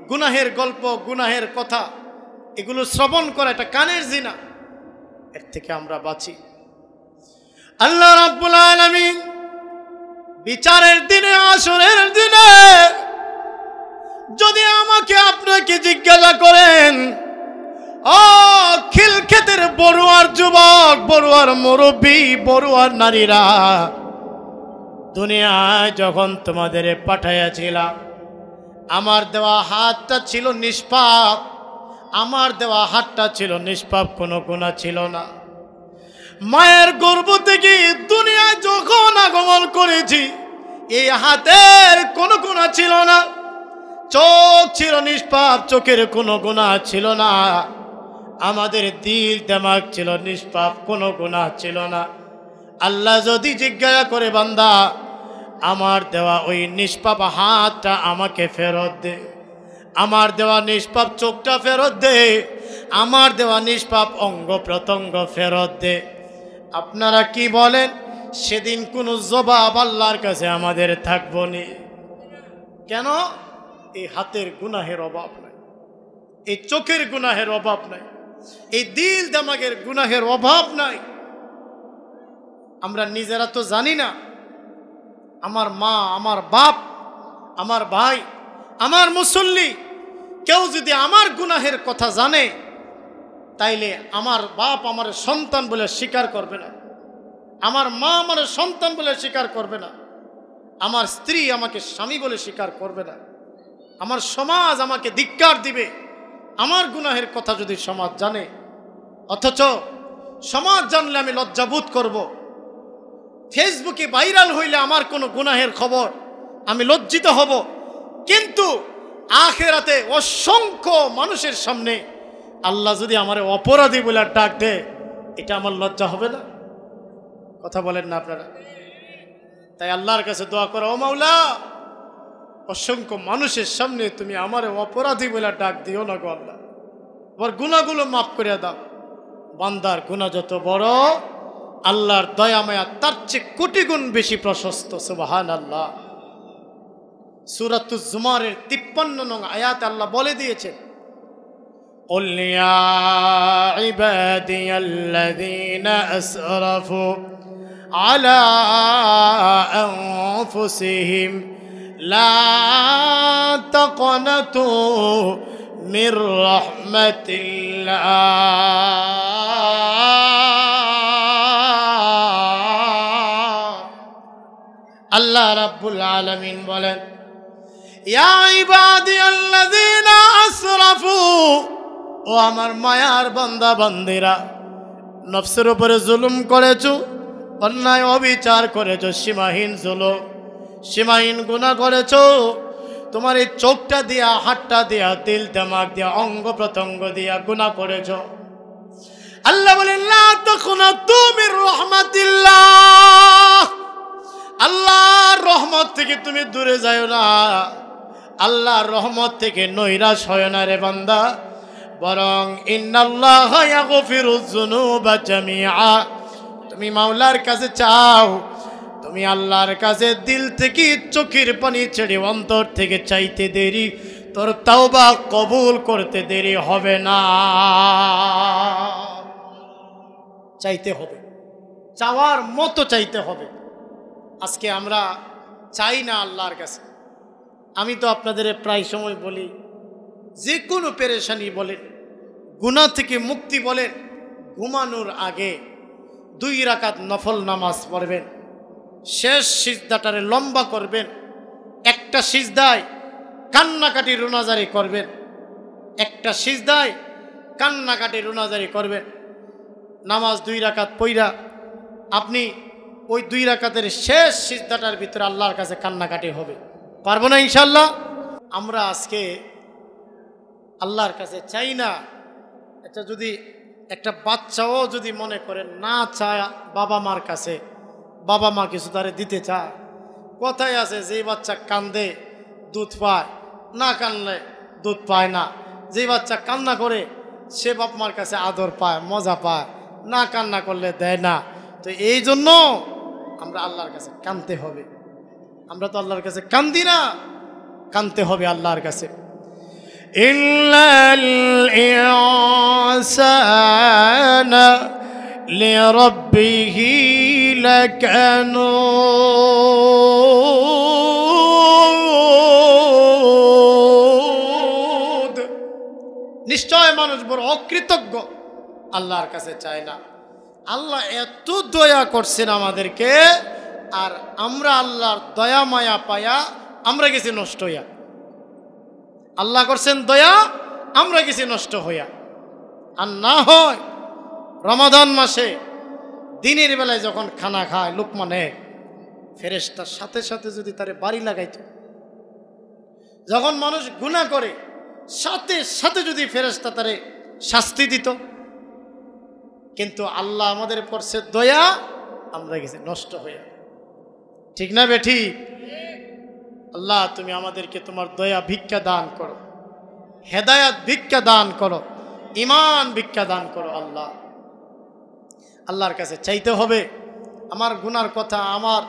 গুনাহের গল্প গুনাহের কথা এগুলো শ্রবণ করা, এটা কানের জিনা। এর থেকে আমরা বাঁচি। আল্লাহ রাব্বুল আলামিন বিচারের দিনে, আসরের দিনে যদি আমাকে আপনাকে জিজ্ঞাসা করেন, ও খিলক্ষেতের বড়ুয়ার যুবক, বড়ুয়ার মুরব্বী, বড়ুয়ার নারীরা, দুনিয়ায় যখন তোমাদের পাঠাইয়াছিলাম আমার দেওয়া হাতটা ছিল নিষ্পাপ, আমার দেওয়া হাতটা ছিল নিষ্পাপ, কোনো গুনাহ ছিল না। মায়ের গর্ভ থেকে দুনিয়ায় যখন আগমন করেছি এই হাতের কোনো গুনাহ ছিল না, চোখ ছিল নিষ্পাপ, চোখের কোনো গুনাহ ছিল না, আমাদের দিল দিমাগ ছিল নিষ্পাপ, কোনো গুনাহ ছিল না। আল্লাহ যদি জিজ্ঞাসা করে, বান্দা আমার দেওয়া ওই নিষ্পাপ হাতটা আমাকে ফেরত দে, আমার দেওয়া নিষ্পাপ চোখটা ফেরত দে, আমার দেওয়া নিষ্পাপ অঙ্গ প্রত্যঙ্গ ফেরত দে, আপনারা কি বলেন? সেদিন কোনো জবাব আল্লাহর কাছে আমাদের থাকবো না। কেন? এই হাতের গুনাহের অভাব নাই, এই চোখের গুনাহের অভাব নাই, এই দিল দিমাগের গুনাহের অভাব নাই। আমরা নিজেরা তো জানি না। আমার মা, আমার বাপ, আমার ভাই, আমার মুসল্লি কেউ যদি আমার গুনাহের কথা জানে, তাইলে আমার বাপ আমার সন্তান বলে স্বীকার করবে না, আমার মা আমার সন্তান বলে স্বীকার করবে না, আমার স্ত্রী আমাকে স্বামী বলে স্বীকার করবে না, আমার সমাজ আমাকে ধিক্কার দিবে আমার গুনাহের কথা যদি সমাজ জানে। অথচ সমাজ জানলে আমি লজ্জাবোধ করব, ফেসবুকে ভাইরাল হইলে আমার কোনো গুনাহের খবর আমি লজ্জিত হব, কিন্তু আখিরাতে অসংখ্য মানুষের সামনে আল্লাহ যদি আমার অপরাধী বলে ডাক দেয়, এটা আমার লজ্জা হবে না? কথা বলেন না আপনারা? তাই আল্লাহর কাছে দোয়া করো, ও মাওলা অসংখ্য মানুষের সামনে তুমি আমার অপরাধী বলে ডাক দিও না গো আল্লাহ, আমার গুনাহগুলো মাফ করে দাও। বান্দার গুনাহ যত বড়, আল্লাহর দয়া মায়া তার চেয়ে কোটি গুণ বেশি প্রশস্ত। সুবহানাল্লাহ। সূরাতুজ জুমারের 53 নং আয়াতে আল্লাহ বলে দিয়েছেন, قل يا عبادي الذين أسرفوا على أنفسهم لا تقنطوا من رحمة الله। আল্লাহ রাব্বুল আলামিন বলেন, ইয়া ইবাদিয়াল্লাযীনা আসরাফু, ও আমার মায়ার বান্দা বান্দিরা, নফসের উপরে জুলুম করেছো, অন্যায় অবিচার করেছো, সীমাহীন জুলুম, সীমাহীন গুনাহ করেছো, তোমার এই চোখটা দিয়া, হাতটা দিয়া, দিল দিমাগ দিয়া, অঙ্গ প্রত্যঙ্গ দিয়া গুনাহ করেছো। আল্লাহ বলেন, লা তাকুনাতু মির রাহমাতিল্লাহ, আল্লাহর রহমত থেকে তুমি দূরে যাও না, আল্লাহর রহমত থেকে নৈরাশ হয় না রে বান্দা, বরং ইন্নাল্লাহা ইয়াগফিরুয যুনুবা জামিআ, তুমি মাওলার কাছে চাও, তুমি আল্লাহর কাছে দিল থেকে চোখের পানি ছেড়ে অন্তর থেকে চাইতে দেরি, তোর তাওবা কবুল করতে দেরি হবে না। চাইতে হবে, চাওয়ার মতো চাইতে হবে। আজকে আমরা চাই না আল্লাহর কাছে। আমি তো আপনাদের প্রায় সময় বলি, যে কোনো পেরেশানি বলেন, গুনাহ থেকে মুক্তি বলেন, ঘুমানোর আগে 2 রাকাত নফল নামাজ পড়বেন, শেষ সিজদাটারে লম্বা করবেন, একটা সিজদায় কান্নাকাটি রোনাজারি করবেন, একটা সিজদায় কান্নাকাটি রোনাজারি করবেন। নামাজ 2 রাকাত পইরা আপনি ওই 2 রাকাতের শেষ সিজদাটার ভিতরে আল্লাহর কাছে কান্নাকাটি হবে। পারবো না ইনশাআল্লাহ? আমরা আজকে আল্লাহর কাছে চাই না। এটা যদি একটা বাচ্চাও যদি মনে করে না চায় বাবা মার কাছে, বাবা মা কিছু তারে দিতে চায়, কথাই আছে যেই বাচ্চা কান্দে দুধ পায়, না কানলে দুধ পায় না। যেই বাচ্চা কান্না করে সে বাপ মার কাছে আদর পায়, মজা পায়, না কান্না করলে দেয় না। তো এই জন্য আমরা আল্লাহর কাছে কাঁদতে হবে। আমরা তো আল্লাহর কাছে কান্দি না, কাঁদতে হবে আল্লাহর কাছে। ইল্লাল ইনসানা লিরাব্বিহি লাকানুদ। নিশ্চয় মানুষ বড় অকৃতজ্ঞ, আল্লাহর কাছে চায় না। আল্লাহ এত দয়া করছেন আমাদেরকে, আর আমরা আল্লাহর দয়া মায়া পায়া আমরা গেছি নষ্ট হইয়া। আল্লাহ করছেন দয়া, আমরা গেছি নষ্ট হইয়া। আর না হয় রমাদান মাসে দিনের বেলায় যখন খানা খায় লোকমা নেয়, ফেরেশতার সাথে সাথে যদি তারে বাড়ি লাগাইত, যখন মানুষ গুনাহ করে সাথে সাথে যদি ফেরেশতা তারে শাস্তি দিত। কিন্তু আল্লাহ আমাদের পড়ছে দয়া, আমরা গেছি নষ্ট হইয়া। ঠিক না বেঠি? আল্লাহ তুমি আমাদেরকে তোমার দয়া ভিক্ষা দান করো, হেদায়াত ভিক্ষা দান করো, ঈমান ভিক্ষা দান করো। আল্লাহ আল্লাহর কাছে চাইতে হবে। আমার গুনার কথা আমার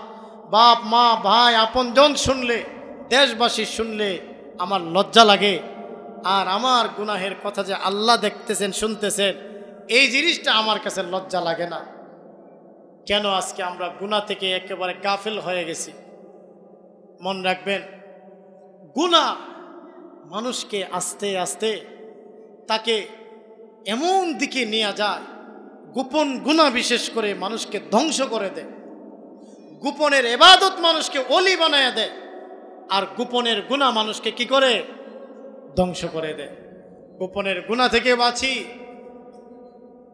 বাপ মা ভাই আপনজন শুনলে, দেশবাসী শুনলে আমার লজ্জা লাগে। আর আমার গুনাহের কথা যে আল্লাহ দেখতেছেন শুনতেছেন, এই জিনিসটা আমার কাছে লজ্জা লাগে না। কেন আজকে আমরা গুনাহ থেকে একেবারে গাফিল হয়ে গেছি? মন রাখবেন, গুনাহ মানুষকে আস্তে আস্তে তাকে এমন দিকে নিয়ে যায়, গোপন গুনাহ বিশেষ করে মানুষকে ধ্বংস করে দেয়। গোপনের ইবাদত মানুষকে ওলি বানায় দেয়, আর গোপনের গুনাহ মানুষকে কি করে? ধ্বংস করে দেয়। গোপনের গুনাহ থেকে বাঁচি,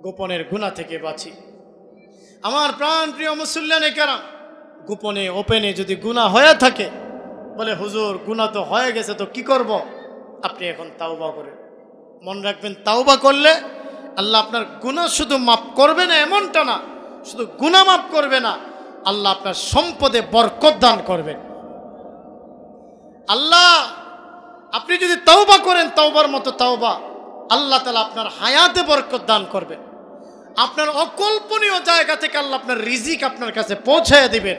গোপনের গুনাহ থেকে বাঁচি। আমার প্রাণ প্রিয় মুসল্লিয়ানে কেরাম, গোপনে ওপেনে যদি গুনাহ হয়ে থাকে, বলে হুজুর গুনাহ তো হয়ে গেছে, তো কি করব? আপনি এখন তাওবা করেন। মন রাখবেন, তাওবা করলে আল্লাহ আপনার গুনাহ শুধু মাফ করবে না এমনটা না, শুধু গুনাহ মাফ করবে না, আল্লাহ আপনার সম্পদে বরকত দান করবেন। আল্লাহ আপনি যদি তাওবা করেন, তাওবার মতো তাওবা, আল্লাহ তাআলা আপনার হায়াতে বরকত দান করবেন। আপনার অকল্পনীয় জায়গা থেকে আল্লাহ আপনার রিজিক আপনার কাছে পৌঁছায় দিবেন।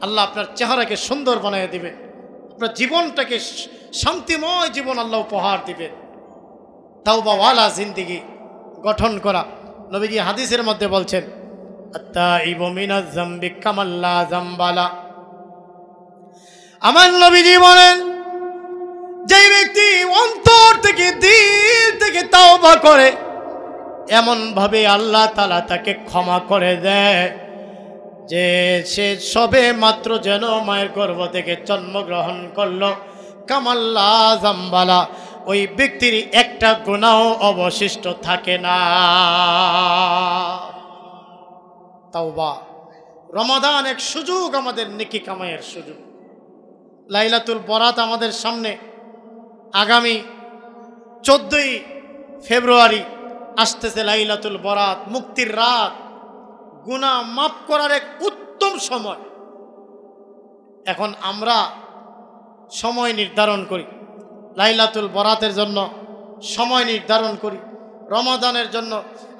আল্লাহ আপনার চেহারাকে সুন্দর বানিয়ে দিবেন, আপনার জীবনটাকে শান্তিময় জীবন আল্লাহ উপহার দিবেন। তাওবাওয়ালা জিন্দেগি গঠন করা। নবীজি হাদিসের মধ্যে বলছেন, আত্তাইবু মিনাজ যামবি কামাল্লা যামবালা। আমার নবীজি বলেন, যেই ব্যক্তি অন্তর থেকে দিল থেকে তাওবা করে, এমন ভাবে আল্লাহ তাআলা তাকে ক্ষমা করে দেয় যে সে সবে মাত্র যেন মায়ের গর্ভ থেকে জন্মগ্রহণ করলো। কামাল্লা জাম্বালা, ওই ব্যক্তির একটা গুনাহও অবশিষ্ট থাকে না। তাওবা। রমাদান এক সুযোগ, আমাদের নেকি কামাইয়ের সুযোগ। লাইলাতুল বরাত আমাদের সামনে, আগামী 14ই ফেব্রুয়ারি আসতেছে লাইলাতুল বরাত, মুক্তির রাত, গুনাহ মাফ করার এক উত্তম সময়। এখন আমরা সময় নির্ধারণ করি, লাইলাতুল বরাতের জন্য সময় নির্ধারণ করি, রমাদানের জন্য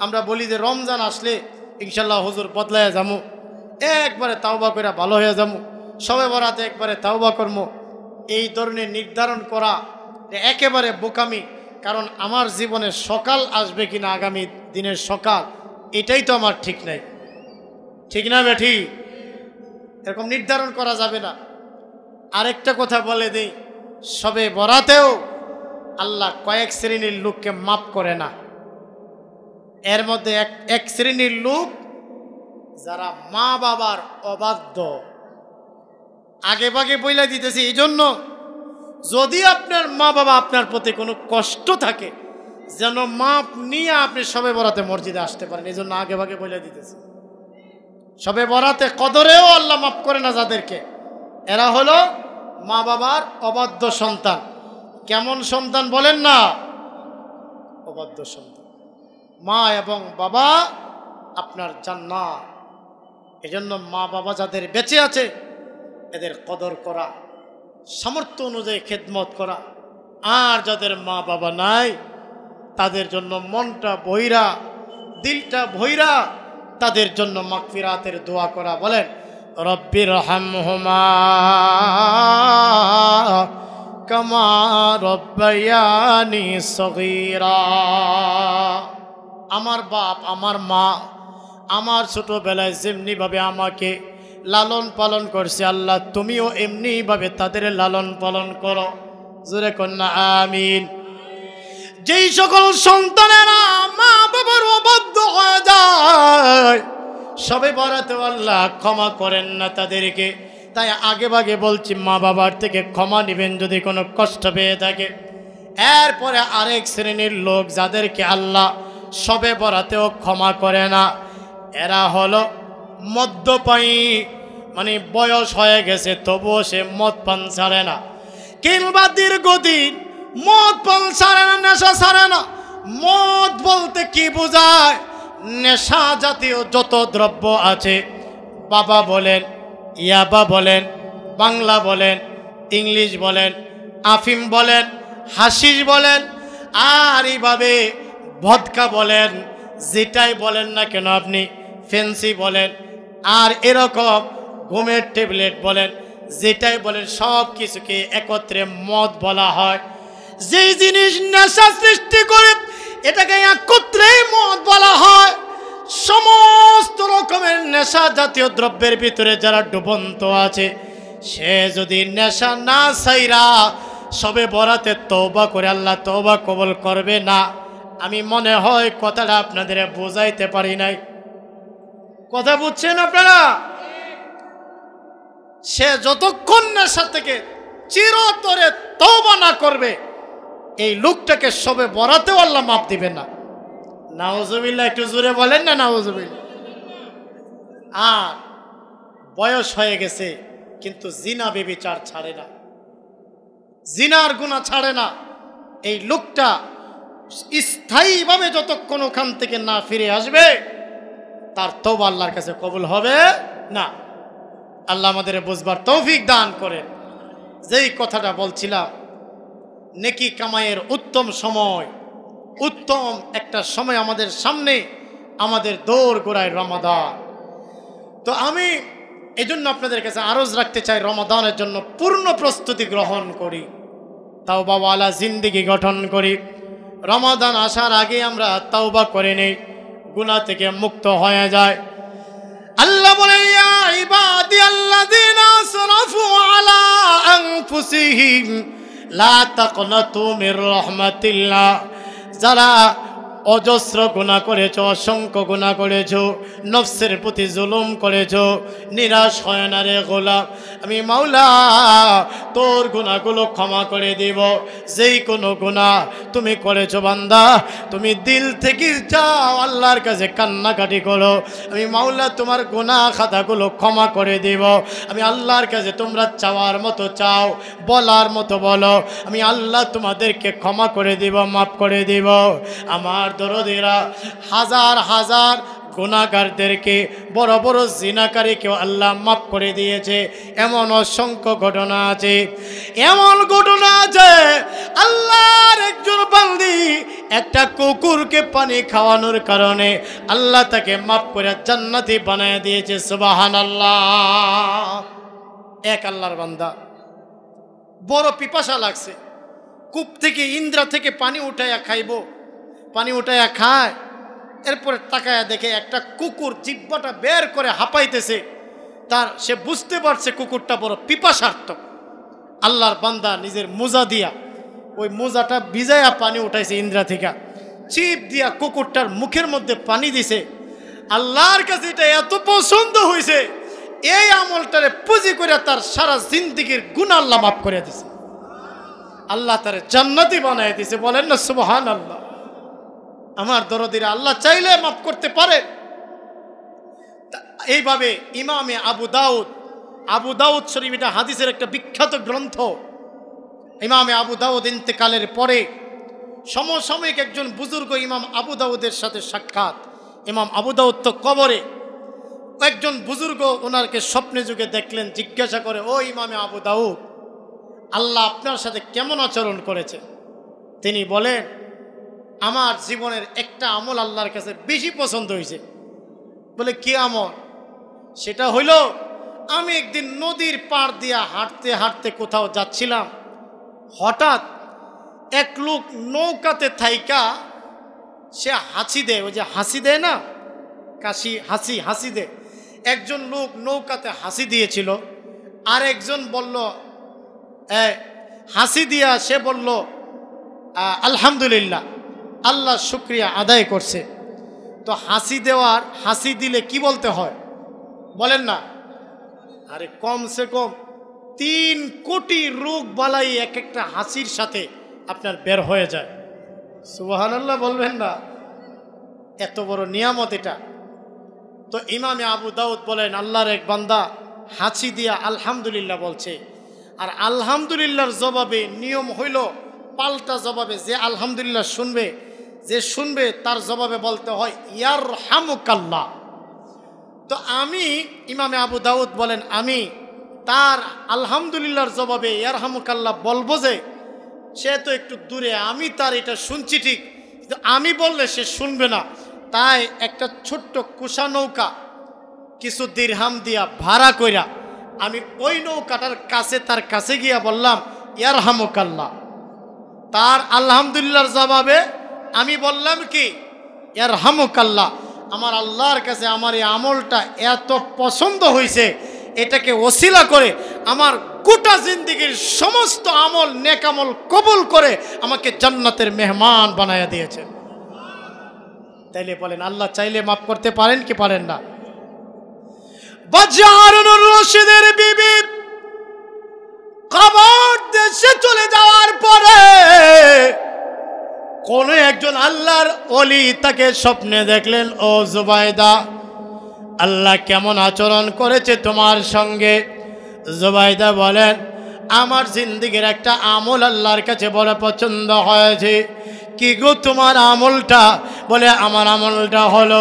আমরা বলি যে রমজান আসলে ইনশাল্লাহ হুজুর বদলাইয়া যামু, একবারে তাওবা করে ভালো হয়ে যামু, সবে বরাতে একবারে তাওবা করবো। এই ধরনের নির্ধারণ করা একেবারে বোকামি। কারণ আমার জীবনে সকাল আসবে কিনা, আগামী দিনের সকাল, এটাই তো আমার ঠিক নাই। ঠিক না বেঠি? এরকম নির্ধারণ করা যাবে না। আরেকটা কথা বলে দেই, সবে বরাতেও আল্লাহ কয়েক শ্রেণীর লোককে মাফ করে না। এর মধ্যে এক শ্রেণীর লোক যারা মা বাবার অবাধ্য। আগে ভাগে বইলা দিতেছি এই জন্য, যদি আপনার মা বাবা আপনার প্রতি কোনো কষ্ট থাকে, যেন মাপ নিয়ে আপনি সবে বরাতে মসজিদে আসতে পারেন, এই জন্য আগে ভাগে বইলা দিতেছি। শবে বরাতে কদরেও আল্লাহ মাফ করে না যাদেরকে, এরা হলো মা বাবার অবাধ্য সন্তান। কেমন সন্তান বলেন না? অবাধ্য সন্তান। মা এবং বাবা আপনার জান্নাত। এজন্য মা বাবা যাদের বেঁচে আছে এদের কদর করা, সামর্থ্য অনুযায়ী খেদমত করা। আর যাদের মা বাবা নাই তাদের জন্য মনটা বহিরা, দিলটা ভৈরা, তাদের জন্য মাগফিরাতের দোয়া করা। বলেন রব্বির রহমহুমা কামা রব্বায়ানি সগীরা। আমার বাপ আমার মা আমার ছোটবেলায় যেমনিভাবে আমাকে লালন পালন করছে, আল্লাহ তুমিও এমনিভাবে তাদের লালন পালন করো। জোরে কন্যা আমিন। যেই সকল সন্তানেরা মা বাবার অবাধ্য হয়ে যায় সবে বরাতে আল্লাহ ক্ষমা করেন না তাদেরকে। তাই আগে ভাগে বলছি, মা বাবার থেকে ক্ষমা নেবেন যদি কোনো কষ্ট পেয়ে থাকে। এরপরে আরেক শ্রেণীর লোক যাদেরকে আল্লাহ সবে বরাতেও ক্ষমা করে না, এরা হলো মদ্যপায়ী। মানে বয়স হয়ে গেছে তবুও সে মদ পান ছাড়ে না, কিংবা দীর্ঘদিন মদ পান ছাড়ে না, নেশা ছাড়ে না। মদ বলতে কি বোঝায়? নেশা জাতীয় যত দ্রব্য আছে, বাবা বলেন, ইয়াবা বলেন, বাংলা বলেন, ইংলিশ বলেন, আফিম বলেন, হাসিস বলেন, আর এইভাবে ভদকা বলেন, যেটাই বলেন না কেন আপনি, ফেন্সি বলেন, আর এরকম ঘুমের ট্যাবলেট বলেন, যেটাই বলেন সব কিছুকে একত্রে মদ বলা হয়। যেই জিনিস নেশা সৃষ্টি করে এটাকে একত্রেই মদ বলা হয়। সমস্ত রকমের নেশা জাতীয় দ্রব্যের ভিতরে যারা ডুবন্ত আছে, সে যদি নেশা না ছাইরা সবে বরাতে তওবা করে আল্লাহ তওবা কবুল করবে না। আমি মনে হয় কথাটা আপনাদের বোঝাইতে পারি নাই। কথা বুঝছেন আপনারা? সে যতক্ষণ নেশা থেকে চিরতরে তওবা না করবে, এই লোকটাকে সবে বরাতেও আল্লাহ মাফ দিবে না। নাউজুবিল্লাহ, একটু জোরে বলেন না নাউজুবিল্লাহ। আর বয়স হয়ে গেছে কিন্তু জিনা বেবিচার ছাড়ে না, জিনার গুনাহ ছাড়ে না। এই লোকটা স্থায়ীভাবে যতক্ষণ ওখান থেকে না ফিরে আসবে তার তওবা আল্লাহর কাছে কবুল হবে না। আল্লাহ আমাদের বুঝবার তৌফিক দান করেন। যেই কথাটা বলছিলাম, নেকি কামাইয়ের উত্তম সময়, উত্তম একটা সময় আমাদের সামনে, আমাদের দৌড় গোড়ায় রমাদান। তো আমি এজন্য আপনাদের কাছে আরজ রাখতে চাই, রমাদানের জন্য পূর্ণ প্রস্তুতি গ্রহণ করি, তাওবা ওয়ালা জিন্দেগি গঠন করি। রমাদান আসার আগে আমরা তাওবা করে নেই, গুনাহ থেকে মুক্ত হয়ে যায়। আল্লাহ বলেন, ইয়া ইবাদিয়াল্লাযীনা আসরাফু আলা আনফুসিহিম লা তাকনাতু মির রাহমাতিল্লাহ। যারা অজস্র গুনাহ করেছ, অসংখ্য গুনাহ করেছ, নফসের প্রতি জুলুম করেছ, নিরাশ হয় না রে গোলাম, আমি মাওলা তোর গুনাহগুলো ক্ষমা করে দিব। যেই কোনো গুনাহ তুমি করেছো বান্দা, তুমি দিল থেকে যাও আল্লাহর কাছে কান্নাকাটি করো, আমি মাওলা তোমার গুনাহ খাতাগুলো ক্ষমা করে দিব। আমি আল্লাহর কাছে তোমরা চাওয়ার মতো চাও, বলার মতো বলো, আমি আল্লাহ তোমাদেরকে ক্ষমা করে দিব, মাফ করে দিব। আমার দরদিরা, হাজার হাজার গুনাহগারদেরকে, বড় বড় জিনাকারীকেও আল্লাহ মাফ করে দিয়েছে। এমন অসংখ্য ঘটনা আছে, এমন ঘটনা আছে আল্লাহর একজন বান্দি একটা কুকুরকে পানি খাওয়ানোর কারণে আল্লাহ তাকে মাফ করে জান্নাতি বানায় দিয়েছে। সুবহানাল্লাহ। এক আল্লাহর বান্দা, বড় পিপাসা লাগছে, কূপ থেকে ইন্দ্রা থেকে পানি উঠাইয়া খাইব, পানি উঠাইয়া খায়। এরপরে তাকায়া দেখে একটা কুকুর জিহ্বাটা বের করে হাঁপাইতেছে। সে বুঝতে পারছে কুকুরটা বড় পিপাসার্থ। আল্লাহর বান্দা নিজের মোজা দিয়া ওই মোজাটা ভিজাইয়া পানি উঠাইছে ইন্দ্রা থেকে, চিপ দিয়া কুকুরটার মুখের মধ্যে পানি দিছে। আল্লাহর কাছে এটা এত পছন্দ হয়েছে, এই আমলটারে পুঁজি করে তার সারা জিন্দেগির গুনাহ আল্লাহ মাফ করে দিছে। আল্লাহ তারে জান্নাতি বানায় দিছে। বলেন না সুবহানাল্লাহ। আমার দরদিরা, আল্লাহ চাইলে মাফ করতে পারে। এইভাবে ইমামে আবু দাউদ শরীফ, এটা হাদিসের একটা বিখ্যাত গ্রন্থ। ইমামে আবু দাউদ ইন্তেকালের পরে সমসাময়িক একজন বুজুর্গ ইমাম আবু দাউদের সাথে সাক্ষাৎ। ইমাম আবু দাউদ তো কবরে, একজন বুজুর্গ ওনাকে স্বপ্নে যুগে দেখলেন, জিজ্ঞাসা করে, ও ইমামে আবু দাউদ, আল্লাহ আপনার সাথে কেমন আচরণ করেছে? তিনি বলেন, আমার জীবনের একটা আমল আল্লাহর কাছে বেশি পছন্দ হয়েছে। বলে, কি আমল? সেটা হইল, আমি একদিন নদীর পাড় দিয়া হাঁটতে হাঁটতে কোথাও যাচ্ছিলাম, হঠাৎ এক লোক নৌকাতে থাইকা সে হাসি দেয়, ওই যে হাসি দেয় না, হাসি দেয়। একজন লোক নৌকাতে হাসি দিয়েছিল, আর একজন বলল, হাসি দিয়া সে বলল আলহামদুলিল্লাহ, আল্লাহ শুক্রিয়া আদায় করছে। তো হাসি দিলে কি বলতে হয় বলেন না? আরে কমসে কম 3 কোটি রোগ বালাই এক একটা হাসির সাথে আপনার বের হয়ে যায়। সুবহানাল্লাহ বলবেন না? এত বড় নিয়ামত এটা। তো ইমামে আবু দাউদ বলেন, আল্লাহর এক বান্দা হাসি দিয়া আলহামদুলিল্লাহ বলছে, আর আলহামদুলিল্লাহর জবাবে নিয়ম হইল পাল্টা জবাবে যে আলহামদুলিল্লাহ শুনবে তার জবাবে বলতে হয় ইয়ারহামুকাল্লাহ। তো আমি, ইমামে আবু দাউদ বলেন, আমি তার আলহামদুলিল্লাহর জবাবে ইয়ারহামুকাল্লাহ বলবো যে সে তো একটু দূরে, আমি তার এটা শুনছি ঠিক, কিন্তু আমি বললে সে শুনবে না। তাই একটা ছোট্ট কুশা নৌকা কিছু দিরহাম দিয়া ভাড়া কইরা আমি ওই নৌকাটার কাছে, তার কাছে গিয়া বললাম ইয়ারহামুকাল্লাহ। তার আলহামদুলিল্লাহর জবাবে আমি বললাম কি ইয়ারহামুকাল্লাহ। আমার আল্লাহর কাছে আমার এই আমলটা এত পছন্দ হয়েছে, এটাকে ওসিলা করে আমার গোটা জিন্দেগীর সমস্ত আমল, নেক আমল কবুল করে আমাকে জান্নাতের মেহমান বানায়া দিয়েছেন। তাইলে বলেন, আল্লাহ চাইলে মাফ করতে পারেন কি পারেন না? বাজারুর রশিদের বিবি কবর দেশে চলে যাওয়ার পরে কোন একজন আল্লাহর ওলি তাকে স্বপ্নে দেখলেন, ও জুবাইদা, আল্লাহ কেমন আচরণ করেছে তোমার সঙ্গে? জুবাইদা বলেন, আমার জিন্দেগীর একটা আমল আল্লাহর কাছে বড় পছন্দ হয়েছে। কি গো তোমার আমলটা? বলে, আমার আমলটা হলো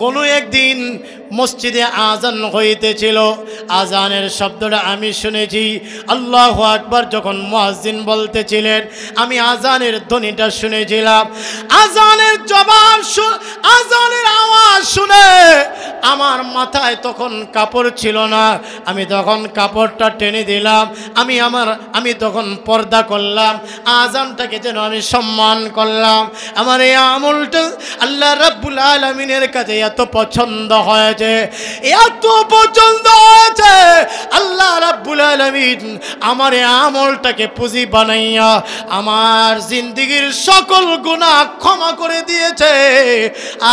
কোনো একদিন মসজিদে আজান হইতেছিল, আজানের শব্দটা আমি শুনেছি, আল্লাহু আকবার যখন মুয়াজ্জিন বলতেছিলেন আমি আজানের ধ্বনিটা শুনেছিলাম। আজানের আওয়াজ শুনে আমার মাথায় তখন কাপড় ছিল না, আমি তখন কাপড়টা টেনে দিলাম, আমি তখন পর্দা করলাম, আজানটাকে যেন আমি সম্মান করলাম। আমার এই আমলটা আল্লাহ রাব্বুল আলামিনের কাছে এত পছন্দ হয়েছে, আল্লাহ রাব্বুল আলামিন আমার এই আমলটাকে পুঁজি বানাইয়া আমার জিন্দেগীর সকল গুনাহ ক্ষমা করে দিয়েছে,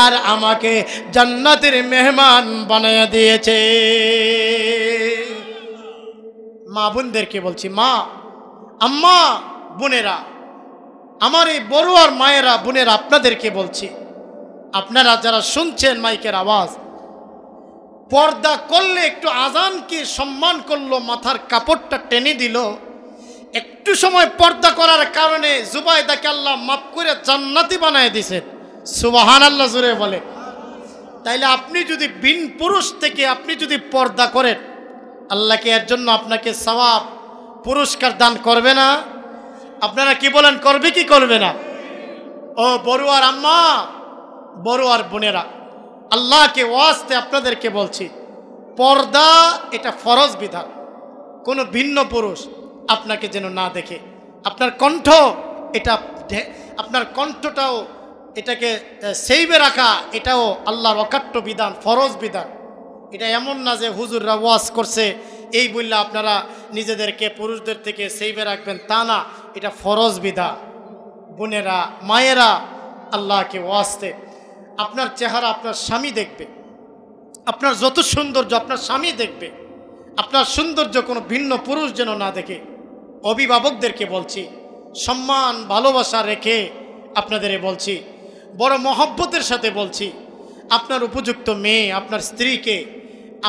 আর আমাকে জান্নাতের মেহমান বানাইয়া দিয়েছে। মা বোনদেরকে বলছি, মা, আম্মা, বোনেরা, আমার এই বড় আর মায়েরা, বোনেরা, আপনাদেরকে বলছি, আপনারা যারা শুনছেন মাইকের আওয়াজ, পর্দা করলে একটু আজানকে সম্মান করলো, মাথার কাপড়টা টেনে দিল, একটু সময় পর্দা করার কারণে জুবাইদাকে আল্লাহ মাফ করে জান্নাতি বানায় দিয়েছেন। সুবহানাল্লাহ জোরে বলে। তাইলে আপনি যদি বিন পুরুষ থেকে আপনি যদি পর্দা করেন, আল্লাহকে এর জন্য আপনাকে সওয়াব পুরস্কার দান করবে না? আপনারা কি বলেন, করবে কি করবে না? ও বড়ুয়ার আম্মা, বড়ুয়ার বোনেরা, আল্লাহকে ওয়াস্তে আপনাদেরকে বলছি, পর্দা এটা ফরজ বিধান। কোনো ভিন্ন পুরুষ আপনাকে যেন না দেখে। আপনার কণ্ঠ, এটা আপনার কণ্ঠটাও এটাকে সেইবে রাখা, এটাও আল্লাহর অকাট্য বিধান, ফরজ বিধান। এটা এমন না যে হুজুররা ওয়াজ করছে এই বললে আপনারা নিজেদেরকে পুরুষদের থেকে সেইবে রাখবেন, তা না, এটা ফরজ বিধান। বোনেরা, মায়েরা, আল্লাহকে ওয়াস্তে আপনার চেহারা আপনার স্বামী দেখবে, আপনার যত সৌন্দর্য আপনার স্বামী দেখবে, আপনার সৌন্দর্য কোনো ভিন্ন পুরুষ যেন না দেখে। অভিভাবকদেরকে বলছি, সম্মান ভালোবাসা রেখে আপনাদের বলছি, বড় মহব্বতের সাথে বলছি, আপনার উপযুক্ত মেয়ে, আপনার স্ত্রীকে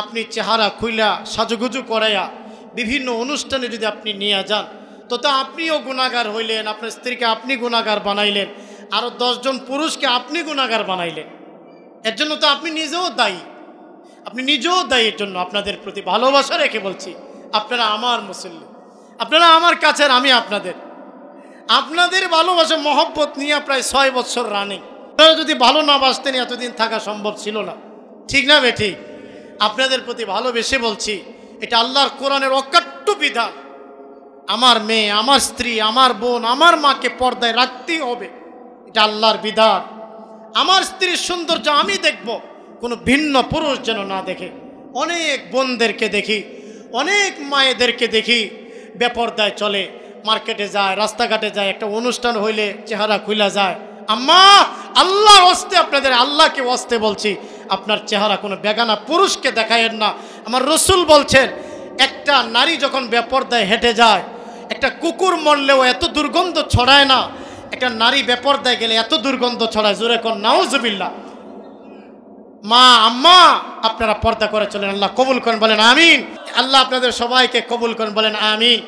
আপনি চেহারা খুইলা সাজুগুজু করাইয়া বিভিন্ন অনুষ্ঠানে যদি আপনি নিয়ে যান তো আপনিও গুনাহগার হইলেন, আপনার স্ত্রীকে আপনি গুনাহগার বানাইলেন, আরও 10 জন পুরুষকে আপনি গুনাহগার বানাইলেন। এর জন্য তো আপনি নিজেও দায়ী, আপনি নিজেও দায়ী। এর জন্য আপনাদের প্রতি ভালোবাসা রেখে বলছি, আপনারা আমার মুসল্লি, আপনারা আমার কাছের, আমি আপনাদের ভালোবাসা মহব্বত নিয়ে প্রায় 6 বছর রানিং। আপনারা যদি ভালো না বাসতেন এতদিন থাকা সম্ভব ছিল না, ঠিক না বেঠিক? আপনাদের প্রতি ভালোবেসে বলছি, এটা আল্লাহর কোরআনের অকাট্য বিধান। আমার মেয়ে, আমার স্ত্রী, আমার বোন, আমার মাকে পর্দায় রাখতেই হবে, এটা আল্লাহর বিধান। আমার স্ত্রীর সৌন্দর্য আমি দেখব, কোনো ভিন্ন পুরুষ যেন না দেখে। অনেক বোনদেরকে দেখি, অনেক মায়েদেরকে দেখি বেপর্দায় চলে, মার্কেটে যায়, রাস্তাঘাটে যায়, একটা অনুষ্ঠান হইলে চেহারা খুইলা যায়। আম্মা, আল্লাহর ওয়াস্তে আপনাদের, আল্লাহকে ওয়াস্তে বলছি, আপনার চেহারা কোনো বেগানা পুরুষকে দেখায়েন না। আমার রসুল বলছেন, একটা নারী যখন বেপর্দায় হেঁটে যায়, একটা কুকুর মরলেও এত দুর্গন্ধ ছড়ায় না, একটা নারী বেপর্দায় গেলে এত দুর্গন্ধ ছড়ায়। জোরে কোন নাউজুবিল্লাহ। মা, আম্মা, আপনারা পর্দা করে চলেন, আল্লাহ কবুল করেন, বলেন আমিন। আল্লাহ আপনাদের সবাইকে কবুল করেন, বলেন আমিন।